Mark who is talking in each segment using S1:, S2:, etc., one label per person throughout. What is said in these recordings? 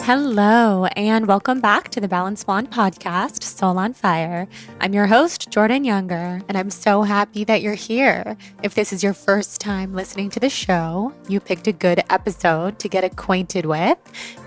S1: Hello, and welcome back to the Balanced Blonde podcast, Soul on Fire. I'm your host, Jordan Younger, and I'm so happy that you're here. If this is your first time listening to the show, you picked a good episode to get acquainted with.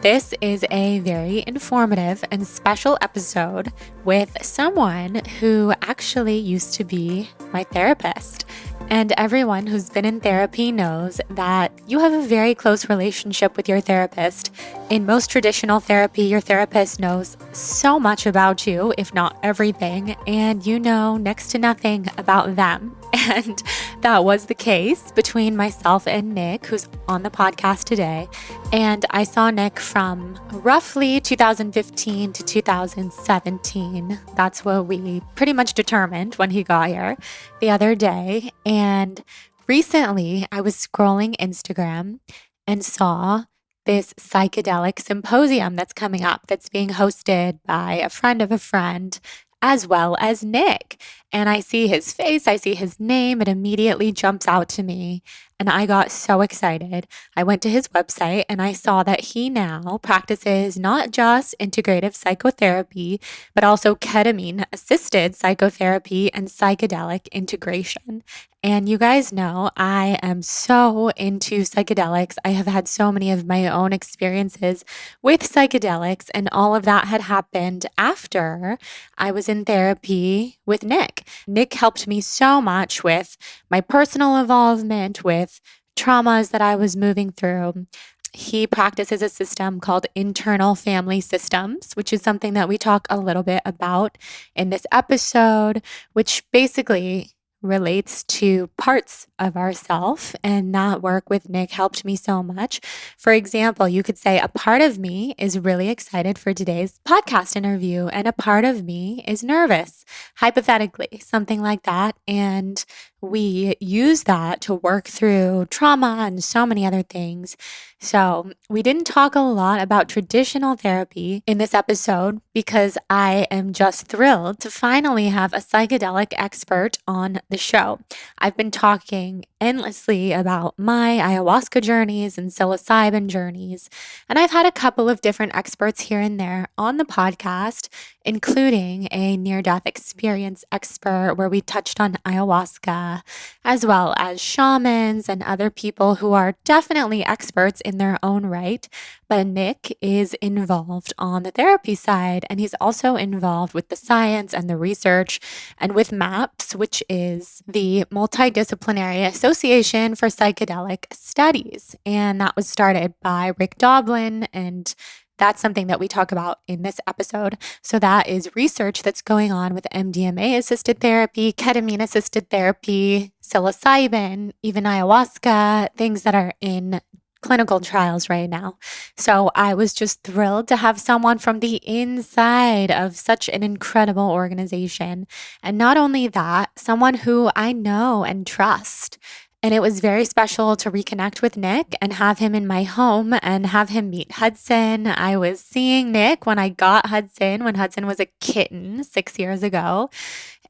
S1: This is a very informative and special episode with someone who actually used to be my therapist. And everyone who's been in therapy knows that you have a very close relationship with your therapist. In most traditional therapy, your therapist knows so much about you, if not everything, and you know next to nothing about them. And that was the case between myself and Nick, who's on the podcast today. And I saw Nick from roughly 2015 to 2017. That's what we pretty much determined when he got here the other day. And recently I was scrolling Instagram and saw this psychedelic symposium that's coming up that's being hosted by a friend of a friend as well as Nick. And I see his face, I see his name, it immediately jumps out to me. And I got so excited. I went to his website and I saw that he now practices not just integrative psychotherapy, but also ketamine-assisted psychotherapy and psychedelic integration. And you guys know I am so into psychedelics. I have had so many of my own experiences with psychedelics, and all of that had happened after I was in therapy with Nick. Nick helped me so much with my personal involvement, with traumas that I was moving through. He practices a system called internal family systems, which is something that we talk a little bit about in this episode, which basically relates to parts of ourself, and that work with Nick helped me so much. For example, you could say a part of me is really excited for today's podcast interview, and a part of me is nervous, hypothetically, something like that. And we use that to work through trauma and so many other things. So we didn't talk a lot about traditional therapy in this episode because I am just thrilled to finally have a psychedelic expert on the show. I've been talking endlessly about my ayahuasca journeys and psilocybin journeys, and I've had a couple of different experts here and there on the podcast, including a near-death experience expert where we touched on ayahuasca, as well as shamans and other people who are definitely experts in their own right. But Nick is involved on the therapy side, and he's also involved with the science and the research and with MAPS, which is the Multidisciplinary Association for Psychedelic Studies. And that was started by Rick Doblin, and that's something that we talk about in this episode. So that is research that's going on with MDMA-assisted therapy, ketamine-assisted therapy, psilocybin, even ayahuasca, things that are in clinical trials right now. So I was just thrilled to have someone from the inside of such an incredible organization. And not only that, someone who I know and trust. And it was very special to reconnect with Nick and have him in my home and have him meet Hudson. I was seeing Nick when I got Hudson, when Hudson was a kitten 6 years ago.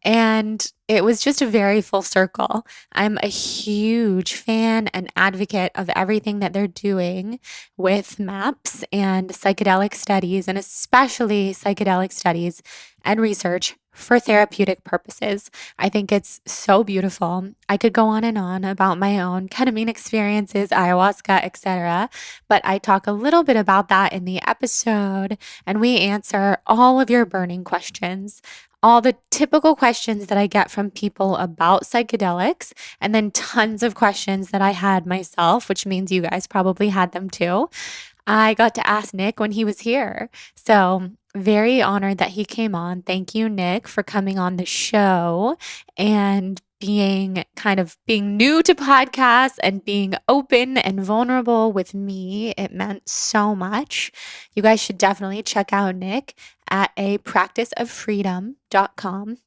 S1: And it was just a very full circle. I'm a huge fan and advocate of everything that they're doing with MAPS and psychedelic studies, and especially psychedelic studies and research for therapeutic purposes. I think it's so beautiful. I could go on and on about my own ketamine experiences, ayahuasca, etc., but I talk a little bit about that in the episode, and we answer all of your burning questions, all the typical questions that I get from people about psychedelics, and then tons of questions that I had myself, which means you guys probably had them too. I got to ask Nick when he was here. So very honored that he came on. Thank you, Nick, for coming on the show and being new to podcasts and being open and vulnerable with me. It meant so much. You guys should definitely check out Nick at apracticeoffreedom.com.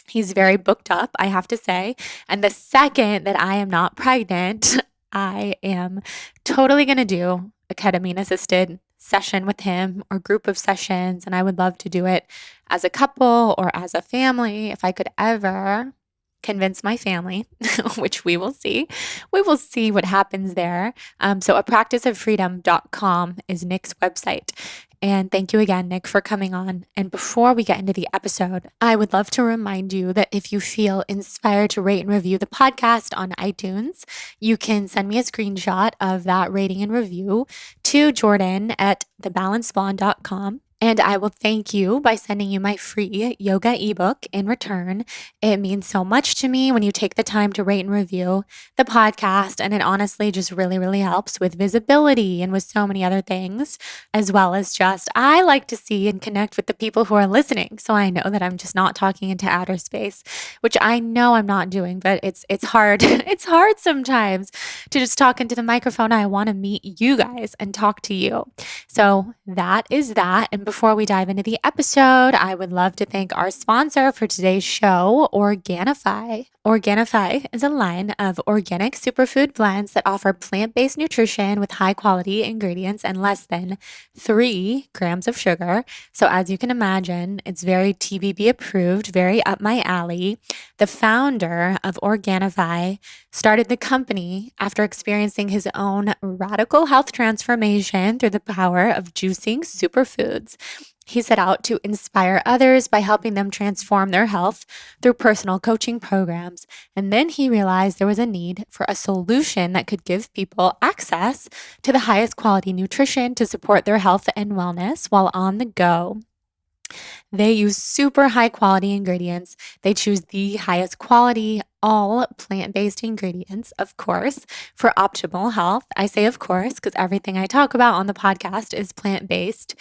S1: He's very booked up, I have to say. And the second that I am not pregnant, I am totally going to do a ketamine-assisted session with him or group of sessions. And I would love to do it as a couple or as a family if I could ever convince my family, which we will see. We will see what happens there. So apracticeoffreedom.com is Nick's website. And thank you again, Nick, for coming on. And before we get into the episode, I would love to remind you that if you feel inspired to rate and review the podcast on iTunes, you can send me a screenshot of that rating and review to Jordan at thebalancedblonde.com. And I will thank you by sending you my free yoga ebook in return. It means so much to me when you take the time to rate and review the podcast. And it honestly just really, really helps with visibility and with so many other things, as well as just I like to see and connect with the people who are listening. So I know that I'm just not talking into outer space, which I know I'm not doing, but it's hard. It's hard sometimes to just talk into the microphone. I want to meet you guys and talk to you. So that is that. And before we dive into the episode, I would love to thank our sponsor for today's show, Organifi. Organifi is a line of organic superfood blends that offer plant-based nutrition with high-quality ingredients and less than 3 grams of sugar. So as you can imagine, it's very TBB approved, very up my alley. The founder of Organifi started the company after experiencing his own radical health transformation through the power of juicing superfoods. He set out to inspire others by helping them transform their health through personal coaching programs. And then he realized there was a need for a solution that could give people access to the highest quality nutrition to support their health and wellness while on the go. They use super high quality ingredients. They choose the highest quality, all plant-based ingredients, of course, for optimal health. I say of course because everything I talk about on the podcast is plant-based.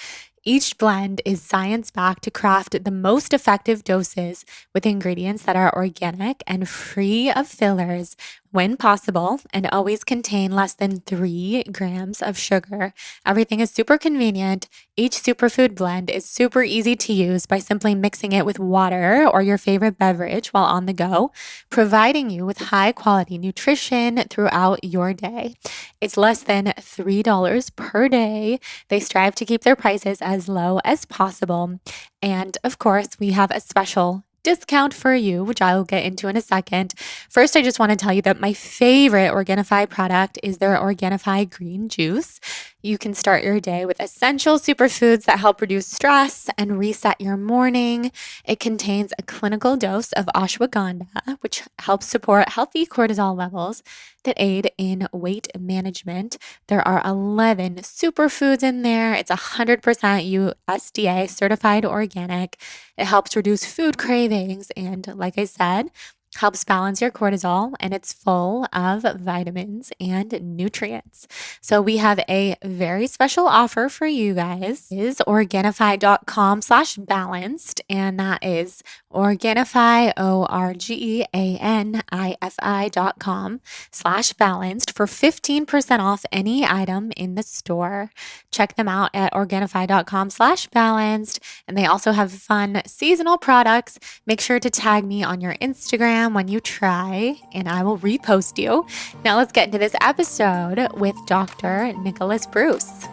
S1: Each blend is science-backed to craft the most effective doses with ingredients that are organic and free of fillers when possible, and always contain less than 3 grams of sugar. Everything is super convenient. Each superfood blend is super easy to use by simply mixing it with water or your favorite beverage while on the go, providing you with high-quality nutrition throughout your day. It's less than $3 per day. They strive to keep their prices as low as possible. And of course, we have a special discount for you, which I will get into in a second. First, I just want to tell you that my favorite Organifi product is their Organifi green juice. You can start your day with essential superfoods that help reduce stress and reset your morning. It contains a clinical dose of ashwagandha, which helps support healthy cortisol levels that aid in weight management. There are 11 superfoods in there. It's 100% USDA certified organic. It helps reduce food cravings and, like I said, helps balance your cortisol, and it's full of vitamins and nutrients. So we have a very special offer for you guys. It is Organifi.com/balanced, and that is Organifi, ORGANIFI.com/balanced for 15% off any item in the store. Check them out at Organifi.com/balanced, and they also have fun seasonal products. Make sure to tag me on your Instagram when you try, and I will repost you. Now let's get into this episode with Dr. Nicolas Bruss.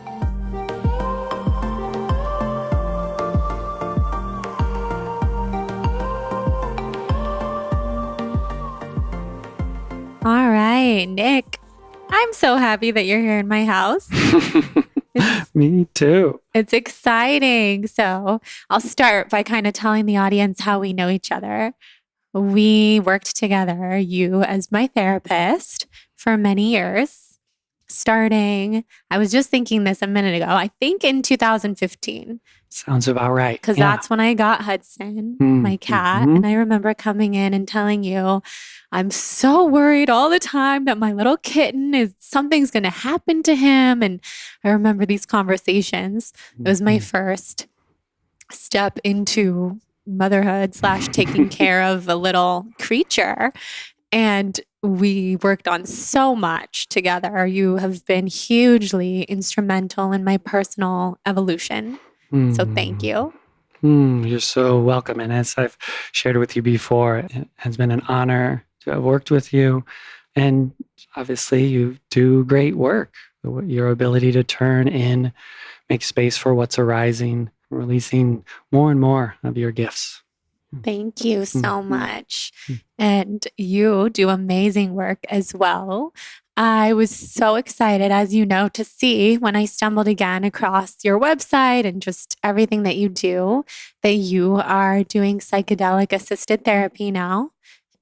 S1: All right, Nick, I'm so happy that you're here in my house.
S2: Me too.
S1: It's exciting. So I'll start by kind of telling the audience how we know each other. We worked together, you as my therapist, for many years, starting, I was just thinking this a minute ago, I think in 2015.
S2: Sounds about right.
S1: Because that's when I got Hudson, my cat. And I remember coming in and telling you, I'm so worried all the time that my little kitten something's going to happen to him. And I remember these conversations. It was my first step into motherhood / taking care of a little creature. And we worked on so much together. You have been hugely instrumental in my personal evolution. So thank you.
S2: You're so welcome. And as I've shared with you before, it has been an honor to have worked with you. And obviously you do great work. Your ability to turn in, make space for what's arising, releasing more and more of your gifts.
S1: Thank you so
S2: Mhm.
S1: much. And you do amazing work as well. I was so excited, as you know, to see when I stumbled again across your website and just everything that you do, that you are doing psychedelic assisted therapy now.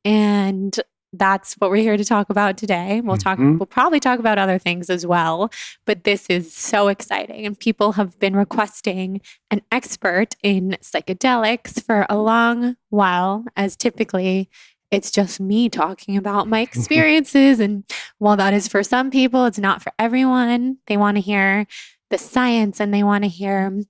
S1: And that's what we're here to talk about today.
S2: Mhm.
S1: We'll probably talk about other things as well, but this is so exciting. And people have been requesting an expert in psychedelics for a long while, as typically it's just me talking about my experiences. And while that is for some people, it's not for everyone. They want to hear the science and they want to hear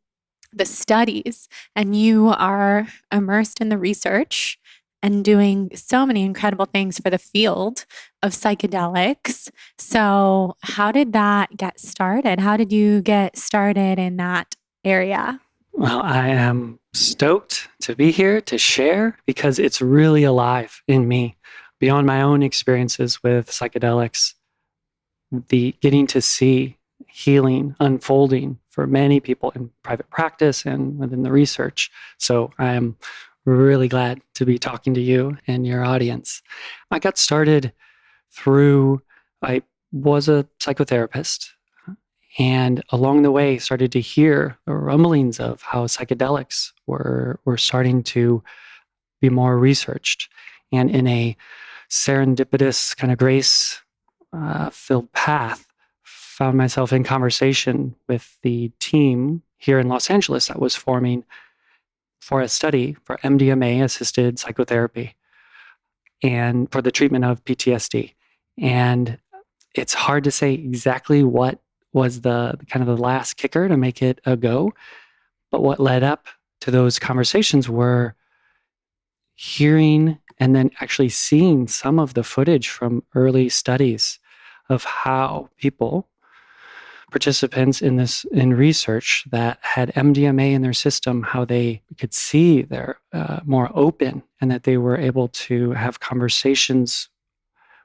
S1: the studies, and you are immersed in the research and doing so many incredible things for the field of psychedelics. So, how did that get started? How did you get started in that area?
S2: Well, I am stoked to be here to share because it's really alive in me. Beyond my own experiences with psychedelics, the getting to see healing unfolding for many people in private practice and within the research. So I am really glad to be talking to you and your audience. I got started I was a psychotherapist, and along the way started to hear the rumblings of how psychedelics were starting to be more researched. And in a serendipitous kind of grace filled path, found myself in conversation with the team here in Los Angeles that was forming for a study for MDMA-assisted psychotherapy and for the treatment of PTSD. And it's hard to say exactly what was the kind of the last kicker to make it a go, but what led up to those conversations were hearing and then actually seeing some of the footage from early studies of how participants in research that had MDMA in their system, how they could see they're more open and that they were able to have conversations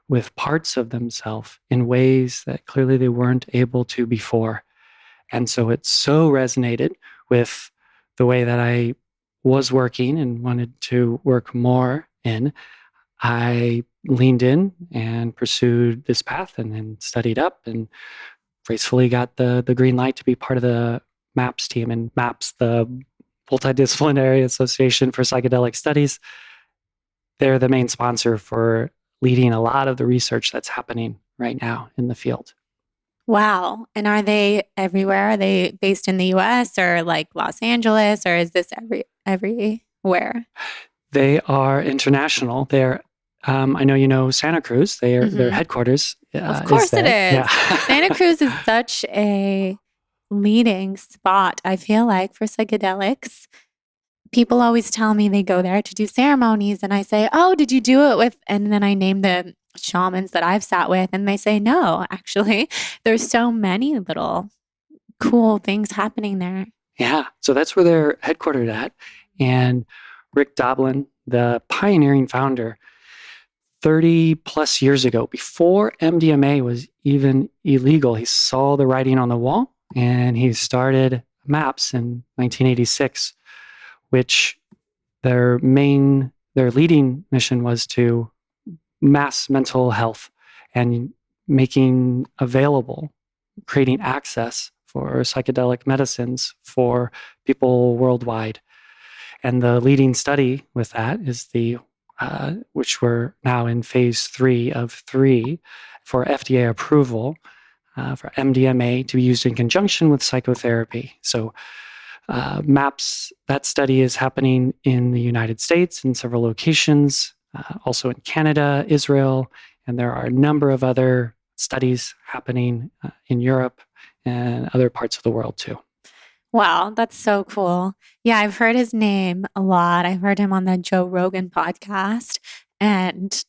S2: with parts of themselves in ways that clearly they weren't able to before. And so it so resonated with the way that I was working and wanted to work more in. I leaned in and pursued this path and then studied up and gracefully got the green light to be part of the MAPS team. And MAPS, the Multidisciplinary Association for Psychedelic Studies, they're the main sponsor for leading a lot of the research that's happening right now in the field.
S1: Wow. And are they everywhere? Are they based in the US or like Los Angeles, or is this everywhere?
S2: They are international. I know you know Santa Cruz. Their headquarters
S1: Of
S2: is
S1: course it
S2: there.
S1: is.
S2: Yeah.
S1: Santa Cruz is such a leading spot, I feel like, for psychedelics. People always tell me they go there to do ceremonies, and I say, "Oh, did you do it with?" And then I name the shamans that I've sat with, and they say, "No, actually, there's so many little cool things happening there."
S2: Yeah. So that's where they're headquartered at. And Rick Doblin, the pioneering founder, 30 plus years ago, before MDMA was even illegal, he saw the writing on the wall and he started MAPS in 1986, which their leading mission was to mass mental health and making available, creating access for psychedelic medicines for people worldwide. And the leading study with that is which we're now in phase 3 of 3 for FDA approval for MDMA to be used in conjunction with psychotherapy. So MAPS, that study is happening in the United States in several locations, also in Canada, Israel, and there are a number of other studies happening in Europe and other parts of the world too.
S1: Wow, that's so cool. Yeah, I've heard his name a lot. I've heard him on the Joe Rogan podcast, and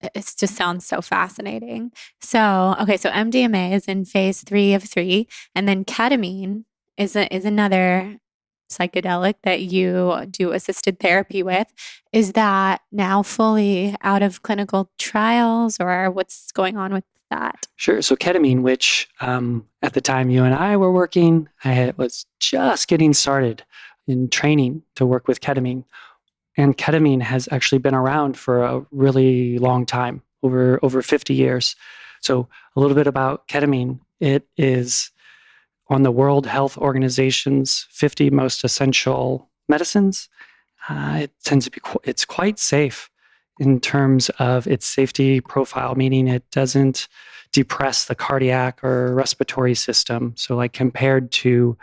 S1: it just sounds so fascinating. So, okay, so MDMA is in phase 3 of 3, and then ketamine is another psychedelic that you do assisted therapy with. Is that now fully out of clinical trials, or what's going on with that?
S2: Sure. So ketamine, which at the time you and I were working, I was just getting started in training to work with ketamine. And ketamine has actually been around for a really long time, over 50 years. So a little bit about ketamine. It is on the World Health Organization's 50 most essential medicines. It tends to be it's quite safe in terms of its safety profile, meaning it doesn't depress the cardiac or respiratory system. So like compared to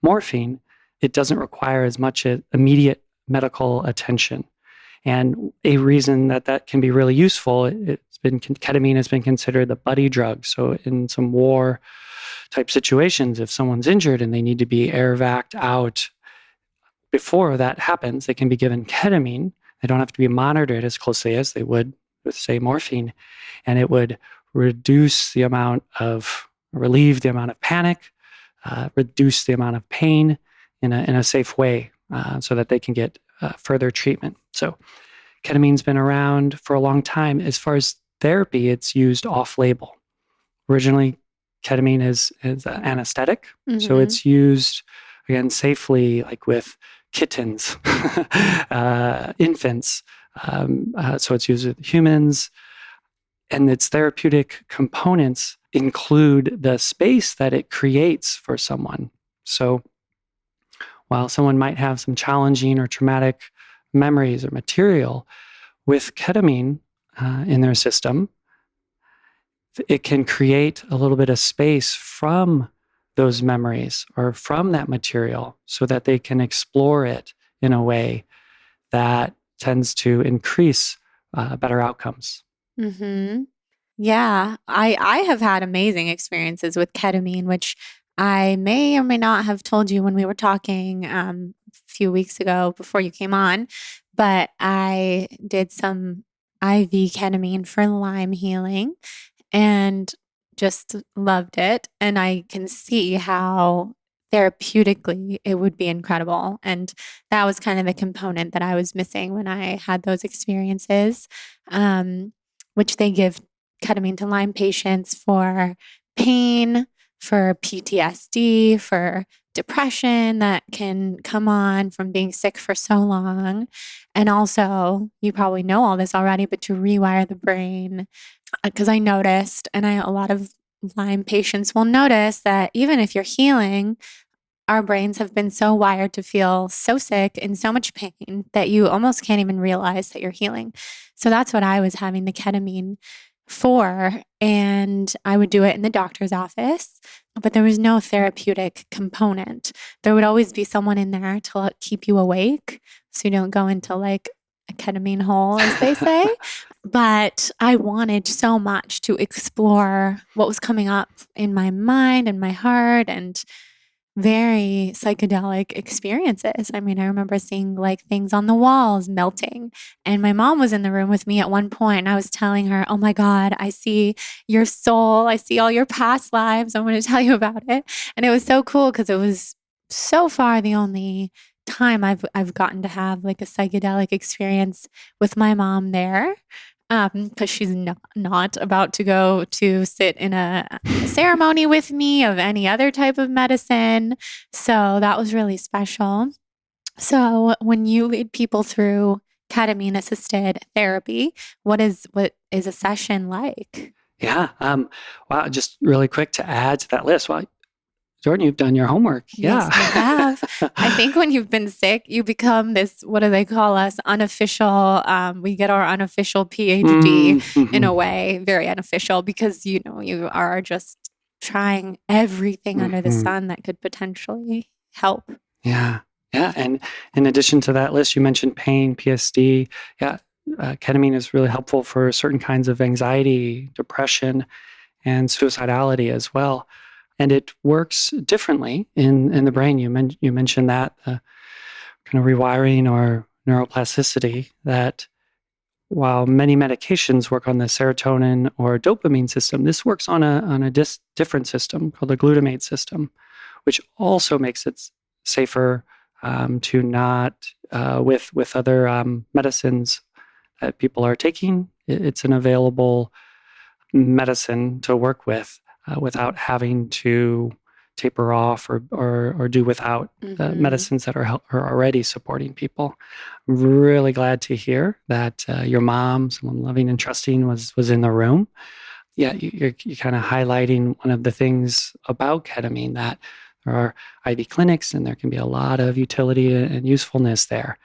S2: morphine, it doesn't require as much immediate medical attention. And a reason that can be really useful, ketamine has been considered the buddy drug. So in some war type situations, if someone's injured and they need to be air vac'd out, before that happens, they can be given ketamine. They don't have to be monitored as closely as they would with, say, morphine. And it would relieve the amount of panic, reduce the amount of pain in a safe way, so that they can get further treatment. So ketamine's been around for a long time. As far as therapy, it's used off-label. Originally, ketamine is an anesthetic. So it's used, again, safely, like with kittens, infants. So it's used with humans. And its therapeutic components include the space that it creates for someone. So while someone might have some challenging or traumatic memories or material, with ketamine in their system, it can create a little bit of space from those memories or from that material so that they can explore it in a way that tends to increase better outcomes.
S1: Yeah, I have had amazing experiences with ketamine, which I may or may not have told you when we were talking a few weeks ago before you came on, but I did some IV ketamine for Lyme healing and just loved it. And I can see how therapeutically it would be incredible. And that was kind of the component that I was missing when I had those experiences, which they give ketamine to Lyme patients for pain, for PTSD, for depression that can come on from being sick for so long. And also, you probably know all this already, but to rewire the brain. Because I noticed, and a lot of Lyme patients will notice that even if you're healing, our brains have been so wired to feel so sick and so much pain that you almost can't even realize that you're healing. So that's what I was having the ketamine for. And I would do it in the doctor's office, but there was no therapeutic component. There would always be someone in there to keep you awake so you don't go into like a ketamine hole, as they say. But I wanted so much to explore what was coming up in my mind and my heart, and very psychedelic experiences. I mean, I remember seeing like things on the walls melting. And my mom was in the room with me at one point, and I was telling her, "Oh my God, I see your soul. I see all your past lives. I want to tell you about it." And it was so cool because it was so far the only time I've gotten to have like a psychedelic experience with my mom there. Because she's not about to go to sit in a ceremony with me of any other type of medicine. So that was really special. So when you lead people through ketamine-assisted therapy, what is a session like?
S2: Yeah. Wow. Just really quick to add to that list. Well, Jordan, you've done your homework.
S1: Yes, I have. I think when you've been sick, you become this, what do they call us? Unofficial, we get our unofficial PhD in a way, very unofficial, because, you are just trying everything under the sun that could potentially help.
S2: Yeah. Yeah. And in addition to that list, you mentioned pain, PSD. Yeah. Ketamine is really helpful for certain kinds of anxiety, depression, and suicidality as well. And it works differently in the brain. You mentioned that kind of rewiring or neuroplasticity, that while many medications work on the serotonin or dopamine system, this works on a different system called the glutamate system, which also makes it safer to not with other medicines that people are taking. It's an available medicine to work with without having to taper off or do without the medicines that are already supporting people. I'm really glad to hear that your mom, someone loving and trusting, was in the room. Yeah, you're kind of highlighting one of the things about ketamine, that there are IV clinics and there can be a lot of utility and usefulness there.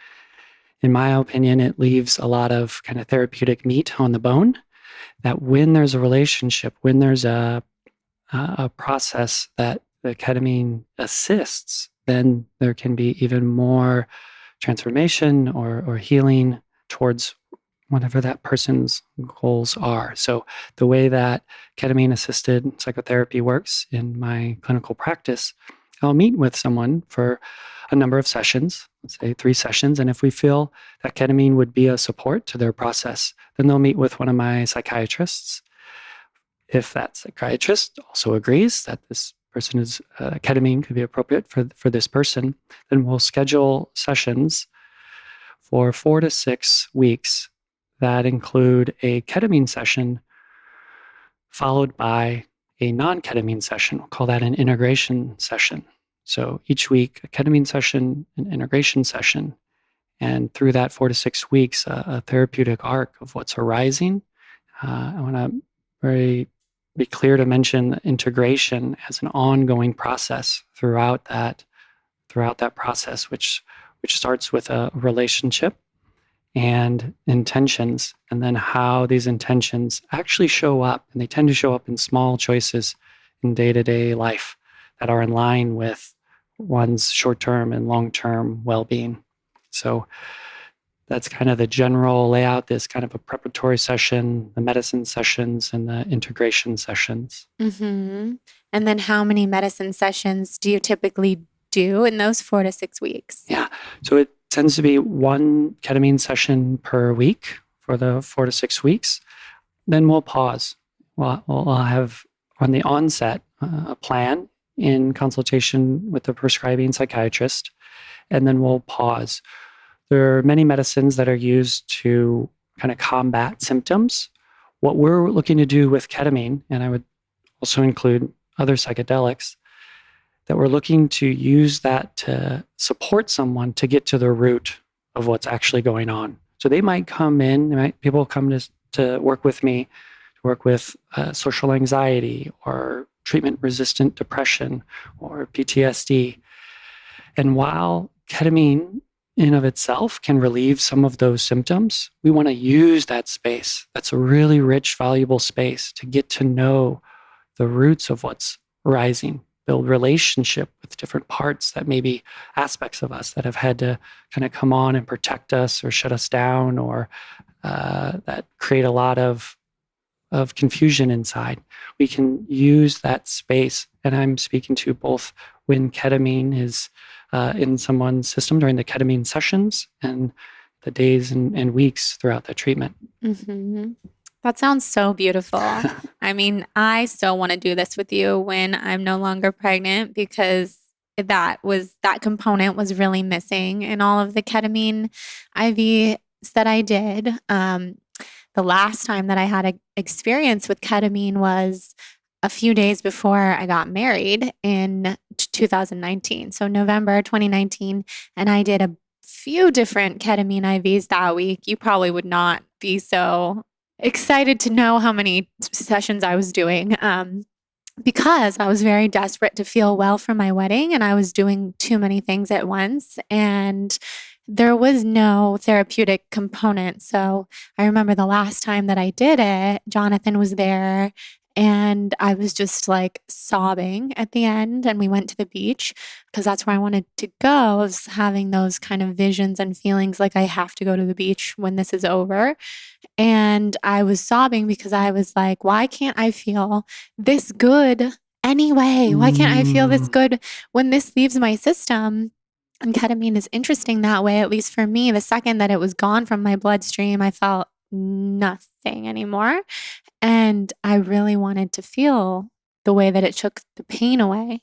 S2: In my opinion, it leaves a lot of kind of therapeutic meat on the bone, that when there's a relationship, when there's a process that the ketamine assists, then there can be even more transformation or healing towards whatever that person's goals are. So the way that ketamine-assisted psychotherapy works in my clinical practice, I'll meet with someone for a number of sessions, let's say 3 sessions, and if we feel that ketamine would be a support to their process, then they'll meet with one of my psychiatrists. If that psychiatrist also agrees that this person is ketamine could be appropriate for this person, then we'll schedule sessions for 4 to 6 weeks that include a ketamine session followed by a non-ketamine session. We'll call that an integration session. So each week, a ketamine session, an integration session, and through that 4 to 6 weeks, a therapeutic arc of what's arising. I want to be clear to mention integration as an ongoing process throughout that process, which starts with a relationship and intentions, and then how these intentions actually show up. And they tend to show up in small choices in day-to-day life that are in line with one's short-term and long-term well-being. So that's kind of the general layout. There's kind of a preparatory session, the medicine sessions, and the integration sessions.
S1: And then how many medicine sessions do you typically do in those 4 to 6 weeks?
S2: Yeah. So it tends to be 1 ketamine session per week for the 4 to 6 weeks. Then we'll pause. We'll have on the onset a plan in consultation with the prescribing psychiatrist, and then we'll pause. There are many medicines that are used to kind of combat symptoms. What we're looking to do with ketamine, and I would also include other psychedelics, that we're looking to use that to support someone to get to the root of what's actually going on. So they might come in, people come to work with me, to work with social anxiety or treatment-resistant depression or PTSD. And while ketamine in of itself can relieve some of those symptoms, we want to use that space. That's a really rich, valuable space to get to know the roots of what's rising, build relationship with different parts that may be aspects of us that have had to kind of come on and protect us or shut us down, or that create a lot of confusion inside. We can use that space. And I'm speaking to both when ketamine is in someone's system during the ketamine sessions and the days and weeks throughout the treatment.
S1: That sounds so beautiful. I mean, I still want to do this with you when I'm no longer pregnant, because that component was really missing in all of the ketamine IVs that I did. The last time that I had an experience with ketamine was a few days before I got married in 2019. So November 2019. And I did a few different ketamine IVs that week. You probably would not be so excited to know how many sessions I was doing, because I was very desperate to feel well for my wedding, and I was doing too many things at once, and there was no therapeutic component. So I remember the last time that I did it, Jonathan was there, and I was just like sobbing at the end, and we went to the beach because that's where I wanted to go. I was having those kind of visions and feelings like I have to go to the beach when this is over. And I was sobbing because I was like, why can't I feel this good anyway? Why can't I feel this good when this leaves my system? And ketamine is interesting that way, at least for me. The second that it was gone from my bloodstream, I felt nothing anymore. And I really wanted to feel the way that it took the pain away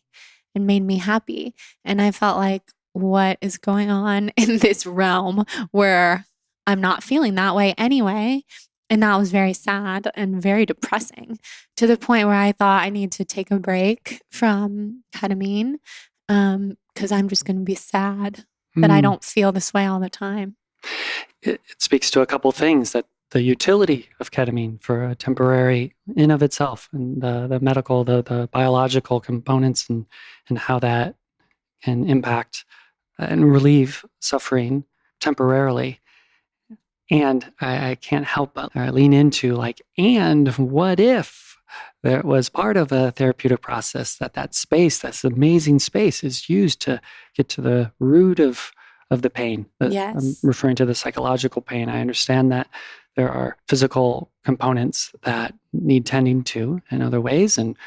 S1: and made me happy. And I felt like, what is going on in this realm where I'm not feeling that way anyway? And that was very sad and very depressing, to the point where I thought I need to take a break from ketamine, because I'm just going to be sad that I don't feel this way all the time.
S2: It speaks to a couple things, that the utility of ketamine for a temporary in of itself, and the medical, the biological components, and how that can impact and relieve suffering temporarily. And I can't help but lean into like, and what if there was part of a therapeutic process that space, this amazing space, is used to get to the root of the pain.
S1: Yes.
S2: I'm referring to the psychological pain. I understand that there are physical components that need tending to in other ways. And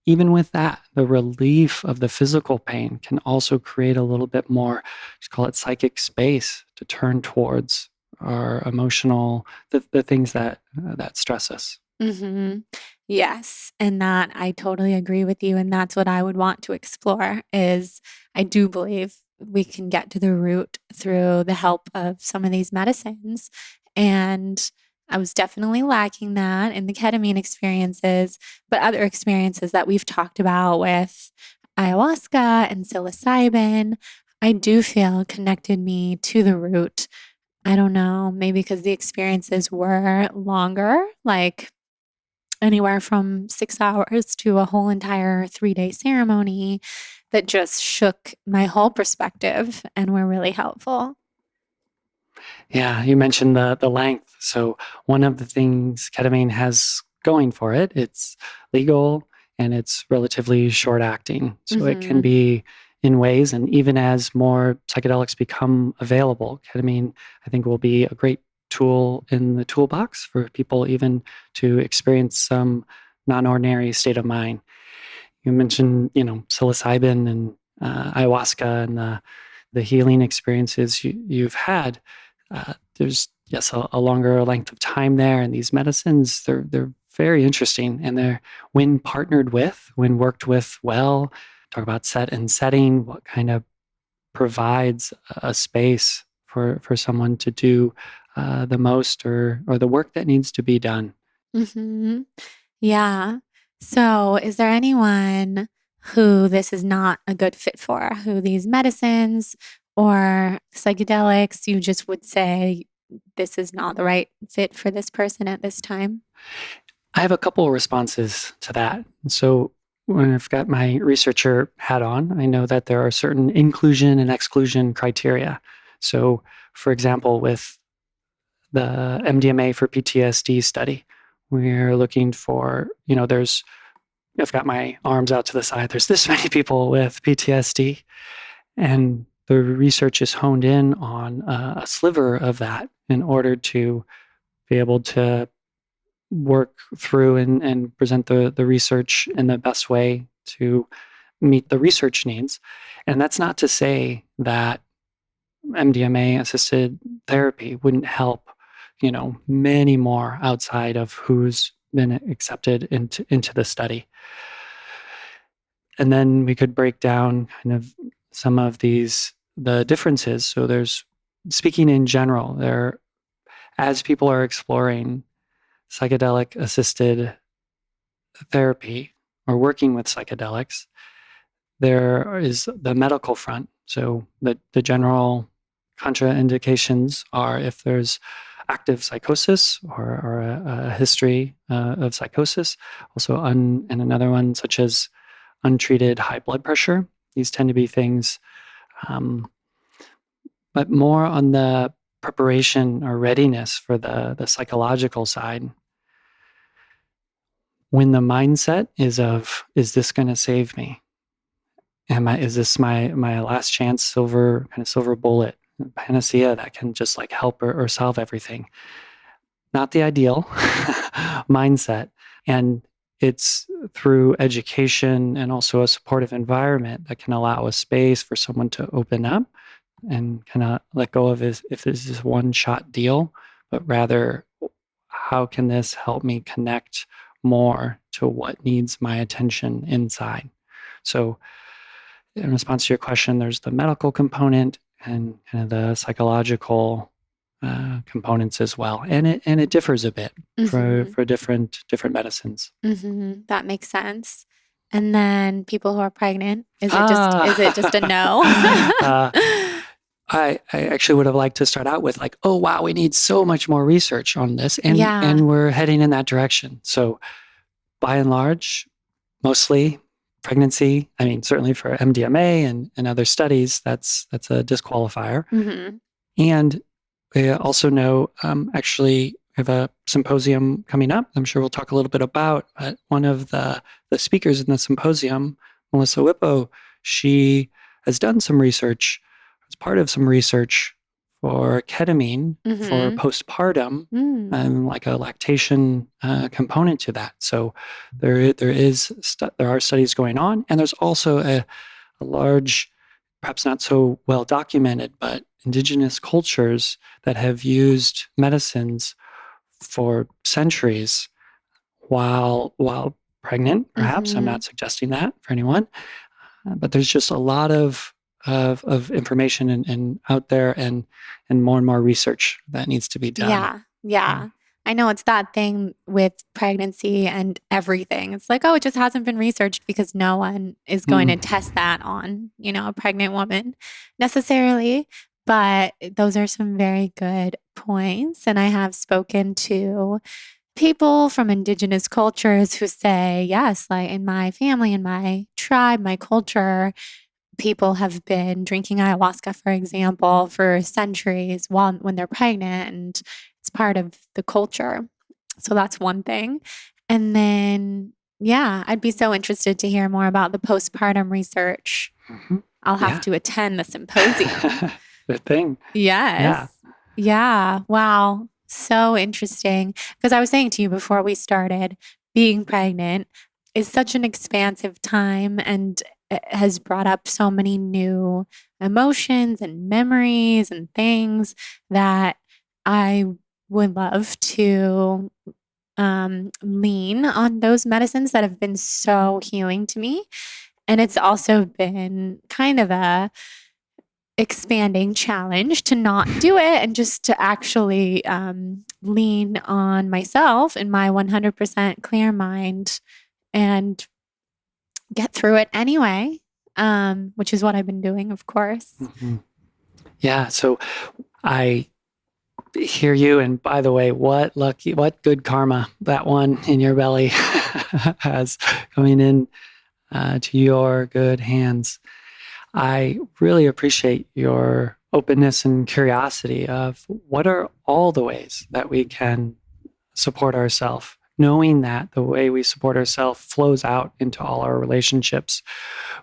S2: even with that, the relief of the physical pain can also create a little bit more, just call it psychic space, to turn towards our emotional, the things that stress us.
S1: Mm-hmm. Yes. And that I totally agree with you. And that's what I would want to explore. Is I do believe we can get to the root through the help of some of these medicines. And I was definitely lacking that in the ketamine experiences, but other experiences that we've talked about with ayahuasca and psilocybin, I do feel connected me to the root. I don't know, maybe because the experiences were longer, like anywhere from 6 hours to a whole entire 3-day ceremony, that just shook my whole perspective and were really helpful.
S2: Yeah, you mentioned the length. So one of the things ketamine has going for it, it's legal and it's relatively short acting. So it can be in ways, and even as more psychedelics become available, ketamine, I think, will be a great tool in the toolbox for people even to experience some non-ordinary state of mind. You mentioned, psilocybin and ayahuasca and the healing experiences you've had. There's, yes, a longer length of time there, and these medicines, they're very interesting, and they're, when partnered with, when worked with well, talk about set and setting, what kind of provides a space for someone to do the most, or the work that needs to be done.
S1: Mm-hmm. Yeah. So is there anyone who this is not a good fit for, who these medicines or psychedelics, you just would say this is not the right fit for this person at this time?
S2: I have a couple of responses to that. So when I've got my researcher hat on, I know that there are certain inclusion and exclusion criteria. So, for example, with the MDMA for PTSD study, we're looking for, I've got my arms out to the side, there's this many people with PTSD, and the research is honed in on a sliver of that in order to be able to work through and present the research in the best way to meet the research needs. And that's not to say that MDMA-assisted therapy wouldn't help, many more outside of who's been accepted into the study. And then we could break down kind of some of the differences. So there's, speaking in general, as people are exploring psychedelic-assisted therapy or working with psychedelics, there is the medical front. So the general contraindications are if there's active psychosis or a history of psychosis. Also, and another one such as untreated high blood pressure. These tend to be things, but more on the preparation or readiness for the psychological side. When the mindset is this going to save me? Is this my last chance, silver bullet, panacea that can just like help or solve everything? Not the ideal mindset. And it's through education and also a supportive environment that can allow a space for someone to open up and kind of let go of if this is one shot deal, but rather, how can this help me connect more to what needs my attention inside? So in response to your question, there's the medical component and kind of the psychological components as well, and it differs a bit for different medicines.
S1: That makes sense. And then people who are pregnant, is it just a no?
S2: I actually would have liked to start out with like, oh wow, we need so much more research on this, and we're heading in that direction. So by and large, mostly pregnancy. I mean, certainly for MDMA and other studies, that's a disqualifier. And we also know, actually, we have a symposium coming up. I'm sure we'll talk a little bit about. But one of the speakers in the symposium, Melissa Whippo, she has done some research, as part of some research for ketamine for postpartum, and like a lactation component to that. So there are studies going on, and there's also a large, perhaps not so well documented, but indigenous cultures that have used medicines for centuries while pregnant. Perhaps I'm not suggesting that for anyone, but there's just a lot of information and out there, and more research that needs to be done.
S1: Yeah. I know it's that thing with pregnancy and everything. It's like, oh, it just hasn't been researched because no one is going to test that on, a pregnant woman necessarily. But those are some very good points. And I have spoken to people from indigenous cultures who say, yes, like in my family, in my tribe, my culture, people have been drinking ayahuasca, for example, for centuries when they're pregnant, and it's part of the culture. So that's one thing. And then, I'd be so interested to hear more about the postpartum research. I'll have to attend the symposium.
S2: Good thing.
S1: Yes. Yeah. Wow. So interesting. Because I was saying to you before we started, being pregnant is such an expansive time, and it has brought up so many new emotions and memories and things that I would love to lean on those medicines that have been so healing to me. And it's also been kind of a expanding challenge to not do it and just to actually lean on myself in my 100% clear mind and get through it anyway, which is what I've been doing, of course.
S2: Yeah. So I hear you. And by the way, what good karma that one in your belly has coming in to your good hands. I really appreciate your openness and curiosity of what are all the ways that we can support ourselves, knowing that the way we support ourselves flows out into all our relationships.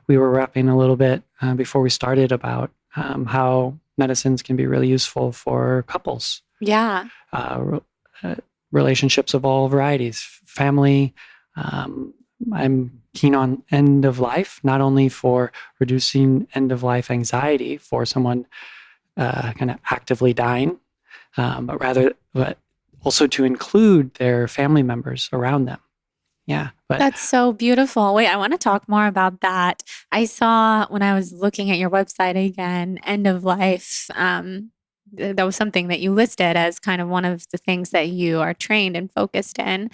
S2: We were rapping a little bit before we started about how medicines can be really useful for couples.
S1: Yeah.
S2: Relationships of all varieties, family. I'm keen on end of life, not only for reducing end of life anxiety for someone kind of actively dying, but also to include their family members around them. Yeah. But
S1: that's so beautiful. Wait, I want to talk more about that. I saw when I was looking at your website again, end of life. That was something that you listed as kind of one of the things that you are trained and focused in.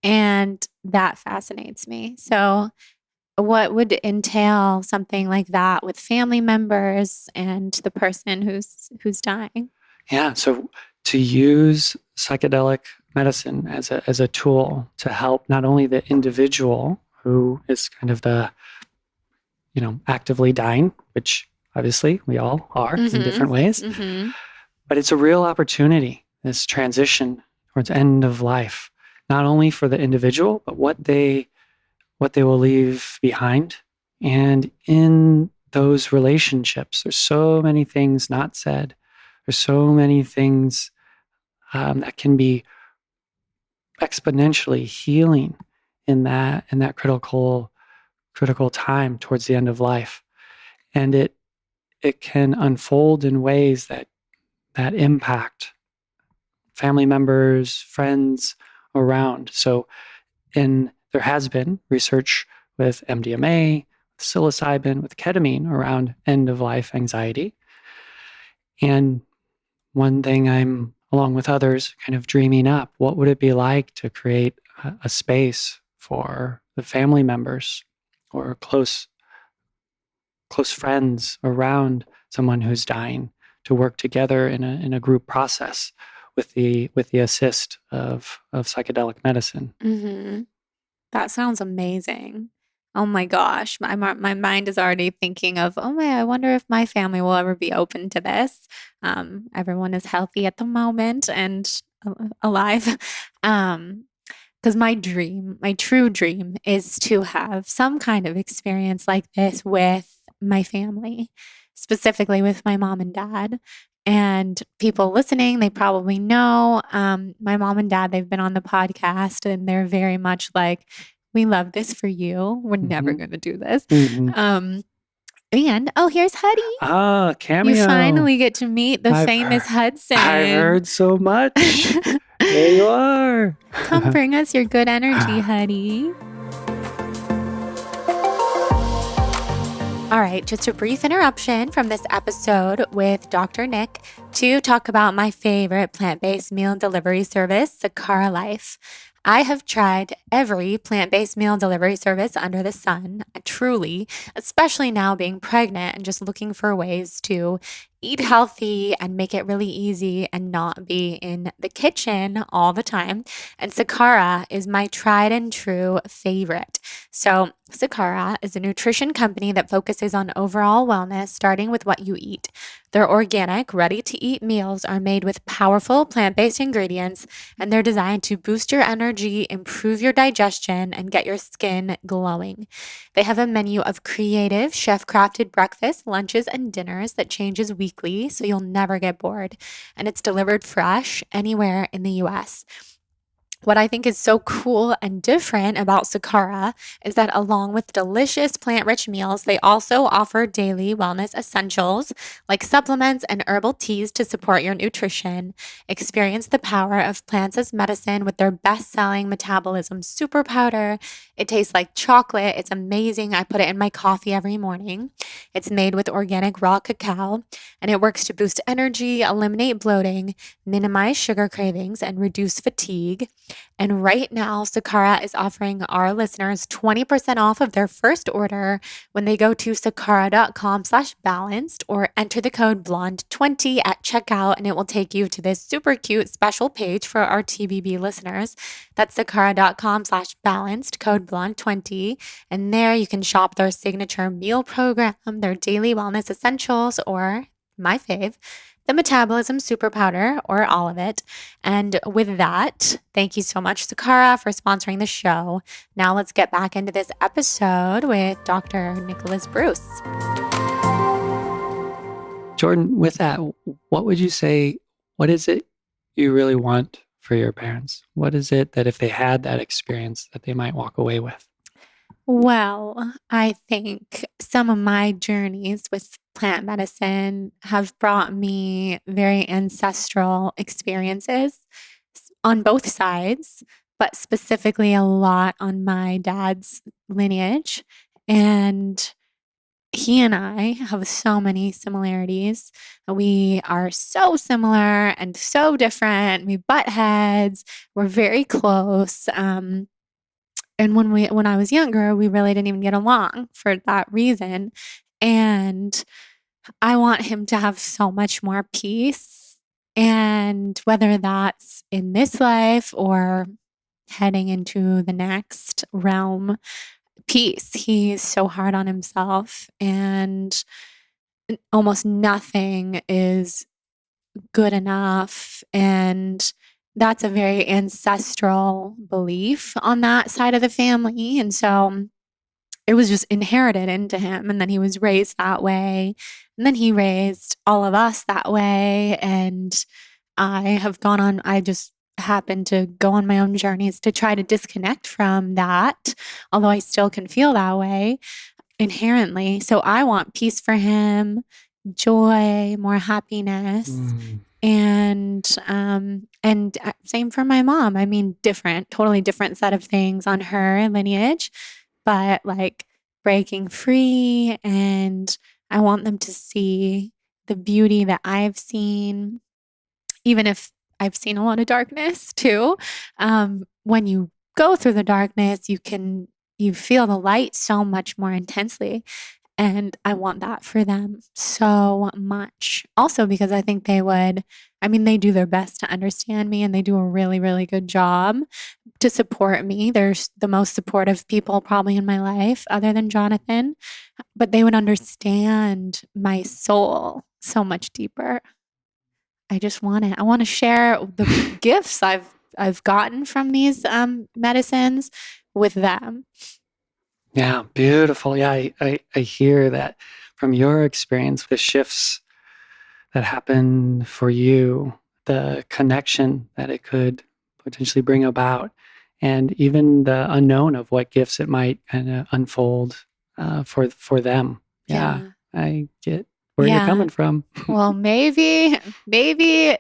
S1: And that fascinates me. So what would entail something like that with family members and the person who's dying?
S2: Yeah. So to use psychedelic medicine as a tool to help not only the individual who is kind of the, actively dying, which obviously we all are in different ways, but it's a real opportunity, this transition towards end of life, not only for the individual, but what they will leave behind. And in those relationships, there's so many things not said. There's so many things that can be exponentially healing in that critical time towards the end of life. And it can unfold in ways that impact family members, friends around. So there has been research with MDMA, psilocybin, with ketamine around end-of-life anxiety. And one thing I'm, along with others, kind of dreaming up. What would it be like to create a space for the family members or close friends around someone who's dying to work together in a group process with the assist of psychedelic medicine?
S1: Mm-hmm. That sounds amazing. Oh my gosh, my mind is already thinking of, oh my, I wonder if my family will ever be open to this. Everyone is healthy at the moment and alive. Because my dream, my true dream, is to have some kind of experience like this with my family, specifically with my mom and dad. And people listening, they probably know my mom and dad, they've been on the podcast and they're very much like, we love this for you. We're never going to do this. And oh, here's Huddy.
S2: Ah,
S1: You
S2: cameo.
S1: finally get to meet the famous Hudson.
S2: I've heard so much. There you are.
S1: Come bring us your good energy, Huddy. All right, just a brief interruption from this episode with Dr. Nick to talk about my favorite plant-based meal delivery service, Sakara Life. I have tried every plant-based meal delivery service under the sun, truly, especially now being pregnant and just looking for ways to eat healthy and make it really easy and not be in the kitchen all the time. And Sakara is my tried and true favorite. So Sakara is a nutrition company that focuses on overall wellness, starting with what you eat. Their organic, ready-to-eat meals are made with powerful plant-based ingredients, and they're designed to boost your energy, improve your digestion, and get your skin glowing. They have a menu of creative, chef-crafted breakfasts, lunches, and dinners that changes weekly, so you'll never get bored. And it's delivered fresh anywhere in the US. What I think is so cool and different about Sakara is that along with delicious plant-rich meals, they also offer daily wellness essentials like supplements and herbal teas to support your nutrition. Experience the power of plants as medicine with their best-selling Metabolism super powder. It tastes like chocolate. It's amazing. I put it in my coffee every morning. It's made with organic raw cacao, and it works to boost energy, eliminate bloating, minimize sugar cravings, and reduce fatigue. And right now, Sakara is offering our listeners 20% off of their first order when they go to sakara.com/balanced or enter the code blonde20 at checkout, and it will take you to this super cute special page for our TBB listeners. That's sakara.com/balanced, code blonde20. And there you can shop their signature meal program, their daily wellness essentials, or my fave, the Metabolism super powder, or all of it. And with that, thank you so much, Sakara, for sponsoring the show. Now let's get back into this episode with Dr. Nicolas Bruss.
S2: Jordan, with that, what would you say, what is it you really want for your parents? What is it that if they had that experience that they might walk away with?
S1: Well, I think some of my journeys with plant medicine have brought me very ancestral experiences on both sides, but specifically a lot on my dad's lineage. And he and I have so many similarities. We are so similar and so different. We butt heads. We're very close. And when I was younger, we really didn't even get along for that reason. And I want him to have so much more peace. And whether that's in this life or heading into the next realm, peace. He's so hard on himself, and almost nothing is good enough. And that's a very ancestral belief on that side of the family. And so it was just inherited into him. And then he was raised that way. And then he raised all of us that way. And I just happened to go on my own journeys to try to disconnect from that, although I still can feel that way inherently. So I want peace for him, joy, more happiness. And same for my mom. I mean, totally different set of things on her lineage, but like breaking free. And I want them to see the beauty that I've seen even if I've seen a lot of darkness too, when you go through the darkness, you feel the light so much more intensely. And I want that for them so much. Also, because I think they do their best to understand me and they do a really, really good job to support me. They're the most supportive people probably in my life, other than Jonathan, but they would understand my soul so much deeper. I just want it. I want to share the gifts I've gotten from these medicines with them.
S2: Yeah, beautiful. Yeah, I hear that from your experience, the shifts that happen for you, the connection that it could potentially bring about, and even the unknown of what gifts it might kind of unfold for them. Yeah, I get where you're coming from.
S1: Well, maybe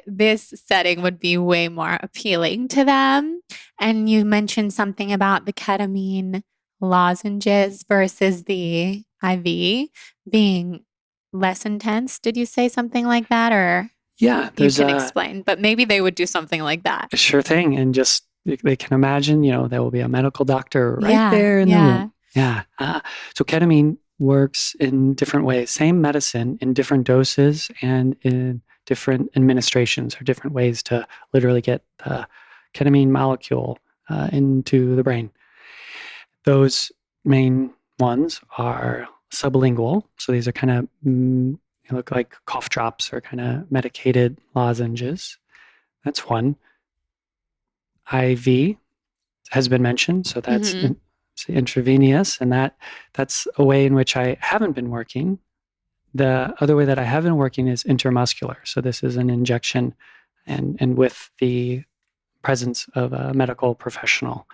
S1: this setting would be way more appealing to them. And you mentioned something about the ketamine lozenges versus the IV being less intense. Did you say something like that, or
S2: Yeah,
S1: you can explain? But maybe they would do something like that.
S2: Sure thing, and just they can imagine, there will be a medical doctor right there in the room. Yeah. So ketamine works in different ways. Same medicine in different doses and in different administrations or different ways to literally get the ketamine molecule into the brain. Those main ones are sublingual. So these are kind of look like cough drops or kind of medicated lozenges. That's one. IV has been mentioned, so that's intravenous, and that's a way in which I haven't been working. The other way that I have been working is intermuscular. So this is an injection, and with the presence of a medical professional.